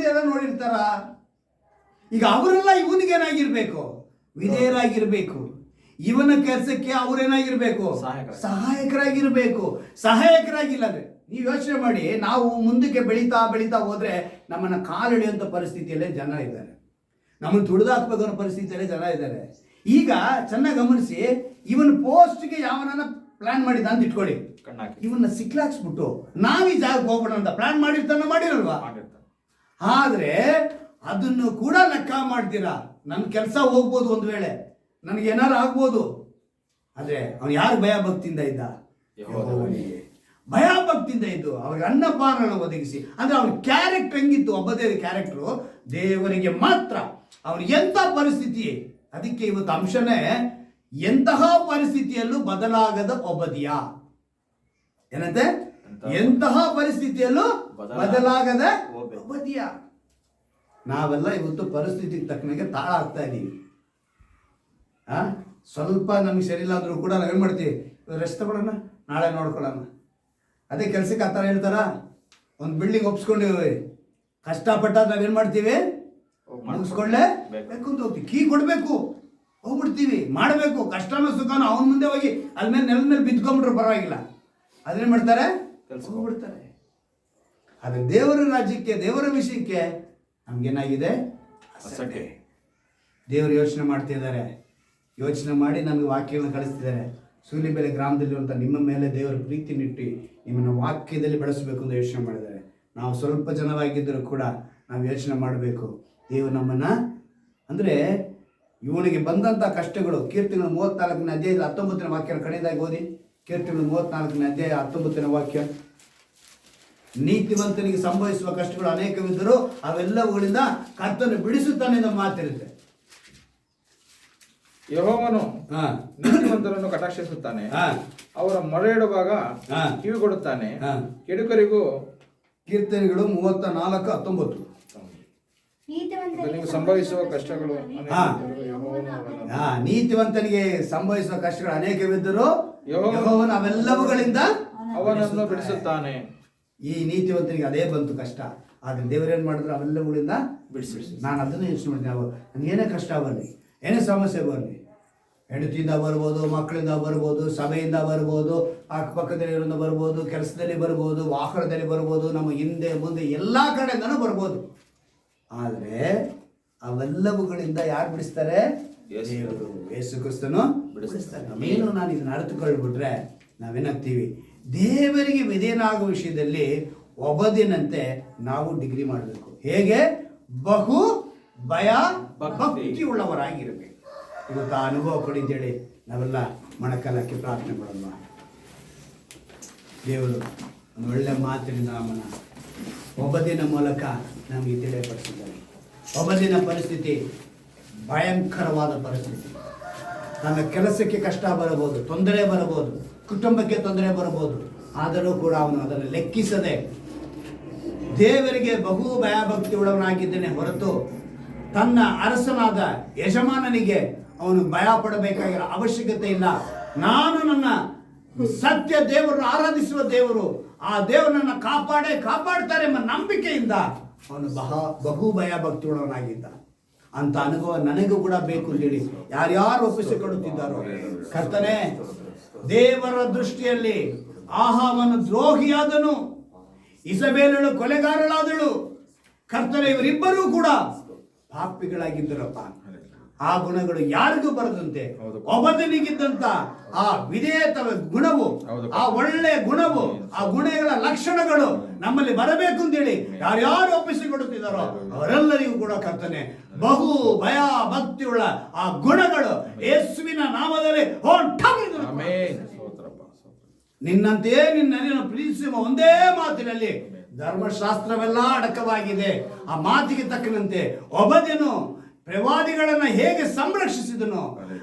[SPEAKER 1] ನೋಡಿರ್ತಾರ. ಈಗ ಅವರೆಲ್ಲ ಇವನಿಗೇನಾಗಿರ್ಬೇಕು? ವಿಧೇಯರಾಗಿರ್ಬೇಕು. ಇವನ ಕೆಲಸಕ್ಕೆ ಅವ್ರೇನಾಗಿರ್ಬೇಕು? ಸಹಾಯಕರಾಗಿರ್ಬೇಕು. ಸಹಾಯಕರಾಗಿಲ್ಲ ಅಂದ್ರೆ ನೀವು ಯೋಚನೆ ಮಾಡಿ, ನಾವು ಮುಂದಕ್ಕೆ ಬೆಳೀತಾ ಬೆಳೀತಾ ಹೋದ್ರೆ ನಮ್ಮನ್ನ ಕಾಲಿಡಿಯುವಂಥ ಪರಿಸ್ಥಿತಿಯಲ್ಲೇ ಜನ ಇದ್ದಾರೆ. ನಮ್ಮನ್ನು ತುಳಿದಾಕ್ಬೇಕು ಅನ್ನೋ ಪರಿಸ್ಥಿತಿಯಲ್ಲೇ ಜನ ಇದ್ದಾರೆ. ಈಗ ಚೆನ್ನಾಗಿ ಗಮನಿಸಿ, ಇವನ್ ಪೋಸ್ಟ್ಗೆ ಯಾವನ ಪ್ಲಾನ್ ಮಾಡಿದ ಅಂತ ಇಟ್ಕೊಳ್ಳಿ. ಇವನ್ನ ಸಿಕ್ಲಾಕ್ಸ್ಬಿಟ್ಟು ನಾವ್ ಈ ಜಾಗಕ್ಕೆ ಹೋಗ್ಬಿಡೋಣ ಅಂತ ಪ್ಲಾನ್ ಮಾಡಿರಲ್ವಾ? ಆದ್ರೆ ಅದನ್ನು ಕೂಡ ಲೆಕ್ಕ ಮಾಡ್ತೀರಾ. ನನ್ನ ಕೆಲಸ ಹೋಗ್ಬೋದು, ಒಂದು ವೇಳೆ ನನಗೆ ಏನಾರು ಆಗ್ಬೋದು. ಆದ್ರೆ ಅವನು ಯಾರು ಭಯ ಭಕ್ತಿಯಿಂದ ಇದ್ದ? ಯೆಹೋವನಿಗೆ ಭಯ ಭಕ್ತಿಯಿಂದ ಇದ್ದು ಅವ್ರಿಗೆ ಅನ್ನಪಾನಗಳನ್ನು ಒದಗಿಸಿ. ಅಂದ್ರೆ ಅವನ ಕ್ಯಾರೆಕ್ಟರ್ ಹೆಂಗಿತ್ತು? ಒಬ್ಬದೇ ಕ್ಯಾರೆಕ್ಟರು ದೇವರಿಗೆ ಮಾತ್ರ. ಅವನು ಎಂಥ ಪರಿಸ್ಥಿತಿ, ಅದಕ್ಕೆ ಇವತ್ತು ಅಂಶನೇ ಎಂತಹ ಪರಿಸ್ಥಿತಿಯಲ್ಲೂ ಬದಲಾಗದ ಒಬ್ಬದಿಯ. ಏನಂತೆ? ಎಂತಹ ಪರಿಸ್ಥಿತಿಯಲ್ಲೂ ಬದಲಾಗದ ಒಬ್ಬದಿಯ. ನಾವೆಲ್ಲ ಇವತ್ತು ಪರಿಸ್ಥಿತಿಗೆ ತಕ್ಕನಾಗೆ ತಾಳ ಆಗ್ತಾ ಇದ್ದೀವಿ. ಸ್ವಲ್ಪ ನಮಗೆ ಸರಿ ಇಲ್ಲ ಅಂದ್ರೂ ಕೂಡ ನಾವೇನು ಮಾಡ್ತೀವಿ? ರೆಸ್ಟ್ ತಗೊಳ್ಳೋಣ, ನಾಳೆ ನೋಡ್ಕೊಳ್ಳೋಣ. ಅದೇ ಕೆಲಸಕ್ಕೆ ಆ ಥರ ಹೇಳ್ತಾರ. ಒಂದು ಬಿಲ್ಡಿಂಗ್ ಒಪ್ಸ್ಕೊಂಡಿವಿ, ಕಷ್ಟಪಟ್ಟ ನಾವೇನು ಮಾಡ್ತೀವಿ? ಮುಗಿಸ್ಕೊಳ್ಳೇ ಬೇಕು ಅಂತ ಹೋಗ್ತೀವಿ. ಕೀ ಕೊಡಬೇಕು, ಹೋಗ್ಬಿಡ್ತೀವಿ, ಮಾಡಬೇಕು. ಕಷ್ಟನ ಸುಖನ ಅವನ ಮುಂದೆ ಹೋಗಿ ಅಲ್ಲಿ ಮೇಲೆ ನೆಲದ ಮೇಲೆ ಬಿದ್ಕೊಂಡ್ಬಿಟ್ರೆ ಪರವಾಗಿಲ್ಲ. ಅದೇನು ಮಾಡ್ತಾರೆ? ಹೋಗ್ಬಿಡ್ತಾರೆ. ಆದರೆ ದೇವರ ರಾಜ್ಯಕ್ಕೆ, ದೇವರ ವಿಷಯಕ್ಕೆ ನಮ್ಗೇನಾಗಿದೆ? ಅಸಡ್ಡೆ. ದೇವರು ಯೋಚನೆ ಮಾಡ್ತಿದ್ದಾರೆ. ಯೋಚನೆ ಮಾಡಿ ನಮಗೆ ವಾಕ್ಯಗಳನ್ನು ಕಳಿಸ್ತಿದ್ದಾರೆ. ಸೂಲಿಬೆಲೆ ಗ್ರಾಮದಲ್ಲಿರುವಂಥ ನಿಮ್ಮ ಮೇಲೆ ದೇವರ ಪ್ರೀತಿನಿಟ್ಟು ನಿಮ್ಮನ್ನು ವಾಕ್ಯದಲ್ಲಿ ಬೆಳೆಸಬೇಕು ಅಂತ ಯೋಚನೆ ಮಾಡಿದ್ದಾರೆ. ನಾವು ಸ್ವಲ್ಪ ಜನವಾಗಿದ್ದರೂ ಕೂಡ ನಾವು ಯೋಚನೆ ಮಾಡಬೇಕು. ದೇವರು ನಮ್ಮನ್ನು, ಅಂದರೆ ಇವನಿಗೆ ಬಂದಂಥ ಕಷ್ಟಗಳು. ಕೀರ್ತನೆಗಳು 34ನೇ ಅಧ್ಯಾಯದ 19ನೇ ವಾಕ್ಯ ಕಡೆಯದಾಗಿ ಓದಿ. ಕೀರ್ತನೆಗಳು 34ನೇ ಅಧ್ಯಾಯ 19ನೇ ವಾಕ್ಯ. ನೀತಿವಂತನಿಗೆ ಸಂಭವಿಸುವ ಕಷ್ಟಗಳು ಅನೇಕವಿದ್ದರೂ ಅವೆಲ್ಲವುಗಳಿಂದ ಕರ್ತನು ಬಿಡಿಸುತ್ತಾನೆ ಎಂಬ ಮಾತಿರುತ್ತೆ.
[SPEAKER 2] ಯೆಹೋವನು
[SPEAKER 1] ಹಾ
[SPEAKER 2] ನೀತಿವಂತರನ್ನು ಕಟಾಕ್ಷಿಸುತ್ತಾನೆ,
[SPEAKER 1] ಹಾ
[SPEAKER 2] ಅವರ ಮೊರೆ ಇಡುವಾಗ
[SPEAKER 1] ಹಾ.
[SPEAKER 2] ಕಿವಿಗೊಡುತ್ತಾನೆ,
[SPEAKER 1] ಹಾ.
[SPEAKER 2] ಕೆಡುಕರಿಗೂ
[SPEAKER 1] ಕೀರ್ತನೆಗಳು 34:19.
[SPEAKER 2] ನಿಮಗೆ ಸಂಭವಿಸುವ ಕಷ್ಟಗಳು
[SPEAKER 1] ಹಾ.
[SPEAKER 2] ಯೆಹೋವನು
[SPEAKER 1] ಹಾ, ನೀತಿವಂತನಿಗೆ ಸಂಭವಿಸುವ ಕಷ್ಟಗಳು ಅನೇಕವಿದ್ದರೂ
[SPEAKER 2] ಯೆಹೋವನು
[SPEAKER 1] ಯೆಹೋವನು ಅವೆಲ್ಲವುಗಳಿಂದ
[SPEAKER 2] ಅವನನ್ನು ಬಿಡಿಸುತ್ತಾನೆ.
[SPEAKER 1] ಈ ನೀತಿವಂತನಿಗೆ ಅದೇ ಬಂತು ಕಷ್ಟ, ಆದ್ರೆ ದೇವರೇನ್ ಮಾಡಿದ್ರು ಅವೆಲ್ಲವುಗಳಿಂದ
[SPEAKER 2] ಬಿಡಿಸಿ.
[SPEAKER 1] ನಾನು ಅದನ್ನು ಯೋಚನೆ ಮಾಡ್ತೀನಿ. ನನಗೆ ಏನೇ ಕಷ್ಟ ಬರಲಿ, ಏನೇ ಸಮಸ್ಯೆ ಬರಲಿ, ಹೆಂಡತಿಯಿಂದ ಬರ್ಬೋದು, ಮಕ್ಕಳಿಂದ ಬರ್ಬೋದು, ಸಭೆಯಿಂದ ಬರ್ಬೋದು, ಅಕ್ಕಪಕ್ಕದಲ್ಲಿರೋದ್ರಿಂದ ಬರ್ಬೋದು, ಕೆಲಸದಲ್ಲಿ ಬರ್ಬೋದು, ವಾಹನದಲ್ಲಿ ಬರ್ಬೋದು, ನಮ್ಮ ಹಿಂದೆ ಮುಂದೆ ಎಲ್ಲ ಕಡೆಯಿಂದನೂ ಬರ್ಬೋದು. ಆದರೆ ಅವೆಲ್ಲವುಗಳಿಂದ ಯಾರು ಬಿಡಿಸ್ತಾರೆ? ದೇವರು, ಯೇಸು ಕ್ರಿಸ್ತನು ಬಿಡಿಸ್ತಾರೆ. ನಾವೇನು ನಾನು ಇದನ್ನು ಅರ್ಥಕೊಂಡ್ಬಿಟ್ರೆ ನಾವೇನಾಗ್ತೀವಿ? ದೇವರಿಗೆ ವಿಧೇಯನಾಗುವ ವಿಷಯದಲ್ಲಿ ಒಬ್ಬದಿನಂತೆ ನಾವು ಡಿಗ್ರಿ ಮಾಡಬೇಕು. ಹೇಗೆ? ಬಹು ಭಯ ಭಕ್ತಿ ಉಳ್ಳವರಾಗಿರಬೇಕು. ಇವತ್ತು ಆ ಅನುಭವ ಕೊಡಿ ಅಂತೇಳಿ ನಾವೆಲ್ಲ ಮೊಣಕಾಲಕ್ಕೆ ಪ್ರಾರ್ಥನೆ ಮಾಡೋಣ. ದೇವರು ಒಂದು ಒಳ್ಳೆ ಮಾತಿನಿಂದ ನಮ್ಮನ್ನು ಒಬ್ಬದಿನ ಮೂಲಕ ನಮಗೆ ತಿಳಿಯಪಡಿಸಿದ್ದಾರೆ. ಒಬ್ಬದಿನ ಪರಿಸ್ಥಿತಿ ಭಯಂಕರವಾದ ಪರಿಸ್ಥಿತಿ. ನನ್ನ ಕೆಲಸಕ್ಕೆ ಕಷ್ಟ ಬರಬಹುದು, ತೊಂದರೆ ಬರಬಹುದು, ಕುಟುಂಬಕ್ಕೆ ತೊಂದರೆ ಬರಬಹುದು, ಆದರೂ ಕೂಡ ಅವನು ಅದನ್ನು ಲೆಕ್ಕಿಸದೆ ದೇವರಿಗೆ ಬಹು ಭಯಭಕ್ತಿ ಉಳ್ಳವನಾಗಿದ್ದೇನೆ ಹೊರತು ತನ್ನ ಅರಸನಾದ ಯಜಮಾನನಿಗೆ ಅವನು ಭಯ ಪಡಬೇಕಾಗಿರೋ ಅವಶ್ಯಕತೆ ಇಲ್ಲ. ನಾನು ನನ್ನ ಸತ್ಯ ದೇವರನ್ನು ಆರಾಧಿಸುವ ದೇವರು, ಆ ದೇವರನ್ನ ಕಾಪಾಡ್ತಾರೆ ಎಂಬ ನಂಬಿಕೆಯಿಂದ ಅವನು ಬಹು ಭಯಭಕ್ತಿ ಉಳ್ಳವನಾಗಿದ್ದ. ಅಂತ ಅನುಭವ ನನಗೂ ಕೂಡ ಬೇಕು ಅಂತೇಳಿ ಯಾರ್ಯಾರು ಒಪ್ಪಿಸಿಕೊಡುತ್ತಿದ್ದಾರೋ, ಕರ್ತನೇ, ದೇವರ ದೃಷ್ಟಿಯಲ್ಲಿ ಆಹಾವನು ದ್ರೋಹಿಯಾದನು, ಇಸಬೇಲಳು ಕೊಲೆಗಾರಳಾದಳು. ಕರ್ತನೇ, ಇವರಿಬ್ಬರೂ ಕೂಡ ಪಾಪಿಗಳಾಗಿದ್ದರಪ್ಪ. ಆ ಗುಣಗಳು ಯಾರಿಗೂ ಬರದಂತೆ ಒಬ್ಬನಿಗಿದ್ದಂತ ಆ ವಿಧೇಯತ ಗುಣವು, ಆ ಒಳ್ಳೆ ಗುಣವು, ಆ ಗುಣಗಳ ಲಕ್ಷಣಗಳು ನಮ್ಮಲ್ಲಿ ಬರಬೇಕು ಅಂತೇಳಿ ಯಾರ್ಯಾರು ಒಪ್ಪಿಸಿಕೊಡುತ್ತಿದ್ದಾರೋ ಅವರೆಲ್ಲರಿಗೂ ಕೂಡ ಕರ್ತನೆ ಬಹು ಭಯ ಭಕ್ತಿಯುಳ್ಳ ಆ ಗುಣಗಳು ಯೇಸುವಿನ ನಾಮದಲ್ಲಿ ನಿನ್ನಂತೆಯೇ ನಿನ್ನನ್ನು ಪ್ರೀತಿಸುವ ಒಂದೇ ಮಾತಿನಲ್ಲಿ ಧರ್ಮಶಾಸ್ತ್ರವೆಲ್ಲ ಅಡಕವಾಗಿದೆ. ಆ ಮಾತಿಗೆ ತಕ್ಕಂತೆ ಒಬ್ಬದೇನು ಪ್ರವಾದಿಗಳನ್ನ ಹೇಗೆ ಸಂರಕ್ಷಿಸಿದನು,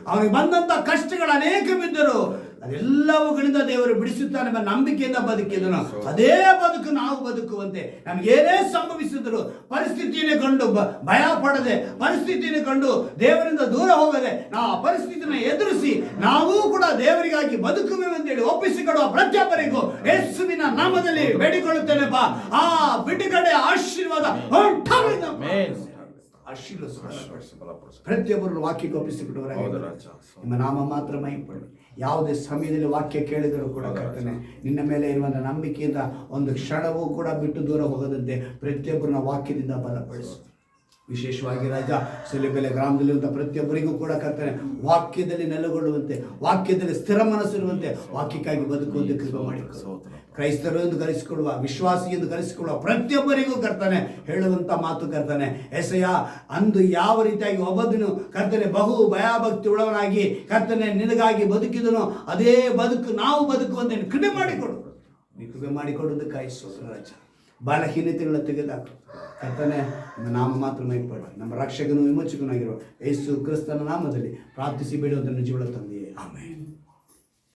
[SPEAKER 1] ಅವನಿಗೆ ಬಂದಂತ ಕಷ್ಟಗಳು ಅನೇಕ ಬಿದ್ದರು, ಅದೆಲ್ಲವುಗಳಿಂದ ದೇವರು ಬಿಡಿಸುತ್ತಾನೆ ಎಂಬ ನಂಬಿಕೆಯಿಂದ ಬದುಕಿದನು. ಅದೇ ಬದುಕು ನಾವು ಬದುಕುವಂತೆ ನಮಗೇನೇ ಸಂಭವಿಸಿದ್ರು ಪರಿಸ್ಥಿತಿಯನ್ನು ಕಂಡು ಭಯ ಪಡದೆ, ಪರಿಸ್ಥಿತಿಯನ್ನು ಕಂಡು ದೇವರಿಂದ ದೂರ ಹೋಗದೆ ನಾವು ಆ ಪರಿಸ್ಥಿತಿಯನ್ನು ಎದುರಿಸಿ ನಾವು ಕೂಡ ದೇವರಿಗಾಗಿ ಬದುಕುವೆ ಅಂತೇಳಿ ಒಪ್ಪಿಸಿಕೊಡುವ ಪ್ರತಿಯೊಬ್ಬರಿಗೂ ಯೇಸುವಿನ ನಾಮದಲ್ಲಿ ಬೇಡಿಕೊಳ್ಳುತ್ತೇನೆ. ಆ ಬಿಡುಗಡೆ ಆಶೀರ್ವಾದ ಪ್ರತಿಯೊಬ್ಬರನ್ನು ವಾಕ್ಯಕ್ಕೆ ಒಪ್ಪಿಸಿಕೊಟ್ಟವರಾಗಿ ನಿಮ್ಮ ನಾಮ ಮಾತ್ರ ಮಹಿಮಪಡಲಿ. ಯಾವುದೇ ಸಮಯದಲ್ಲಿ ವಾಕ್ಯ ಕೇಳಿದರೂ ಕೂಡ ಕರ್ತನೆ ನಿನ್ನ ಮೇಲೆ ಇರುವಂಥ ನಂಬಿಕೆಯಿಂದ ಒಂದು ಕ್ಷಣವೂ ಕೂಡ ಬಿಟ್ಟು ದೂರ ಹೋಗದಂತೆ ಪ್ರತಿಯೊಬ್ಬರನ್ನ ವಾಕ್ಯದಿಂದ ಬಲಪಡಿಸು. ವಿಶೇಷವಾಗಿ ರಾಜ ಸುಲಿಬೆಲೆ ಗ್ರಾಮದಲ್ಲಿರುವಂಥ ಪ್ರತಿಯೊಬ್ಬರಿಗೂ ಕೂಡ ಕರ್ತನೆ ವಾಕ್ಯದಲ್ಲಿ ನೆಲೆಗೊಳ್ಳುವಂತೆ, ವಾಕ್ಯದಲ್ಲಿ ಸ್ಥಿರ ಮನಸ್ಸಿರುವಂತೆ, ವಾಕ್ಯಕ್ಕಾಗಿ ಬದುಕುವಂತೆ ಕೃಪೆ ಮಾಡಿ. ಕ್ರೈಸ್ತರು ಎಂದು ಕರೆಸಿಕೊಳ್ಳುವ, ವಿಶ್ವಾಸಿ ಎಂದು ಕರೆಸಿಕೊಳ್ಳುವ ಪ್ರತಿಯೊಬ್ಬರಿಗೂ ಕರ್ತನೆ ಹೇಳುವಂಥ ಮಾತು ಕರ್ತನೆ ಎಸೆಯ ಅಂದು ಯಾವ ರೀತಿಯಾಗಿ ಒಬ್ಬದನು ಕರ್ತನೆ ಬಹು ಭಯಭಕ್ತಿ ಉಳ್ಳವನಾಗಿ ಕರ್ತನೆ ನಿನಗಾಗಿ ಬದುಕಿದನು, ಅದೇ ಬದುಕು ನಾವು ಬದುಕುವಂತೆ ಕೃಪೆ ಮಾಡಿಕೊಡು. ಕೃಪೆ ಮಾಡಿಕೊಡುವುದಕ್ಕಾಗಿ ಸ್ತೋತ್ರ ರಾಜ. ಬಲಹೀನತೆಗಳ ತೆಗೆದಾಕು ಕರ್ತನೆ ನಿಮ್ಮ ನಾಮ ಮಾತ್ರ ಮಹಿಮಪಡ. ನಮ್ಮ ರಕ್ಷಕನು ವಿಮೋಚಕನಾಗಿರುವ ಯೇಸು ಕ್ರಿಸ್ತನ ನಾಮದಲ್ಲಿ ಪ್ರಾರ್ಥಿಸಿ ಬೇಡುವಂತ ಜೀವನ ತಂದೆಯೇ, ಆಮೆನ್.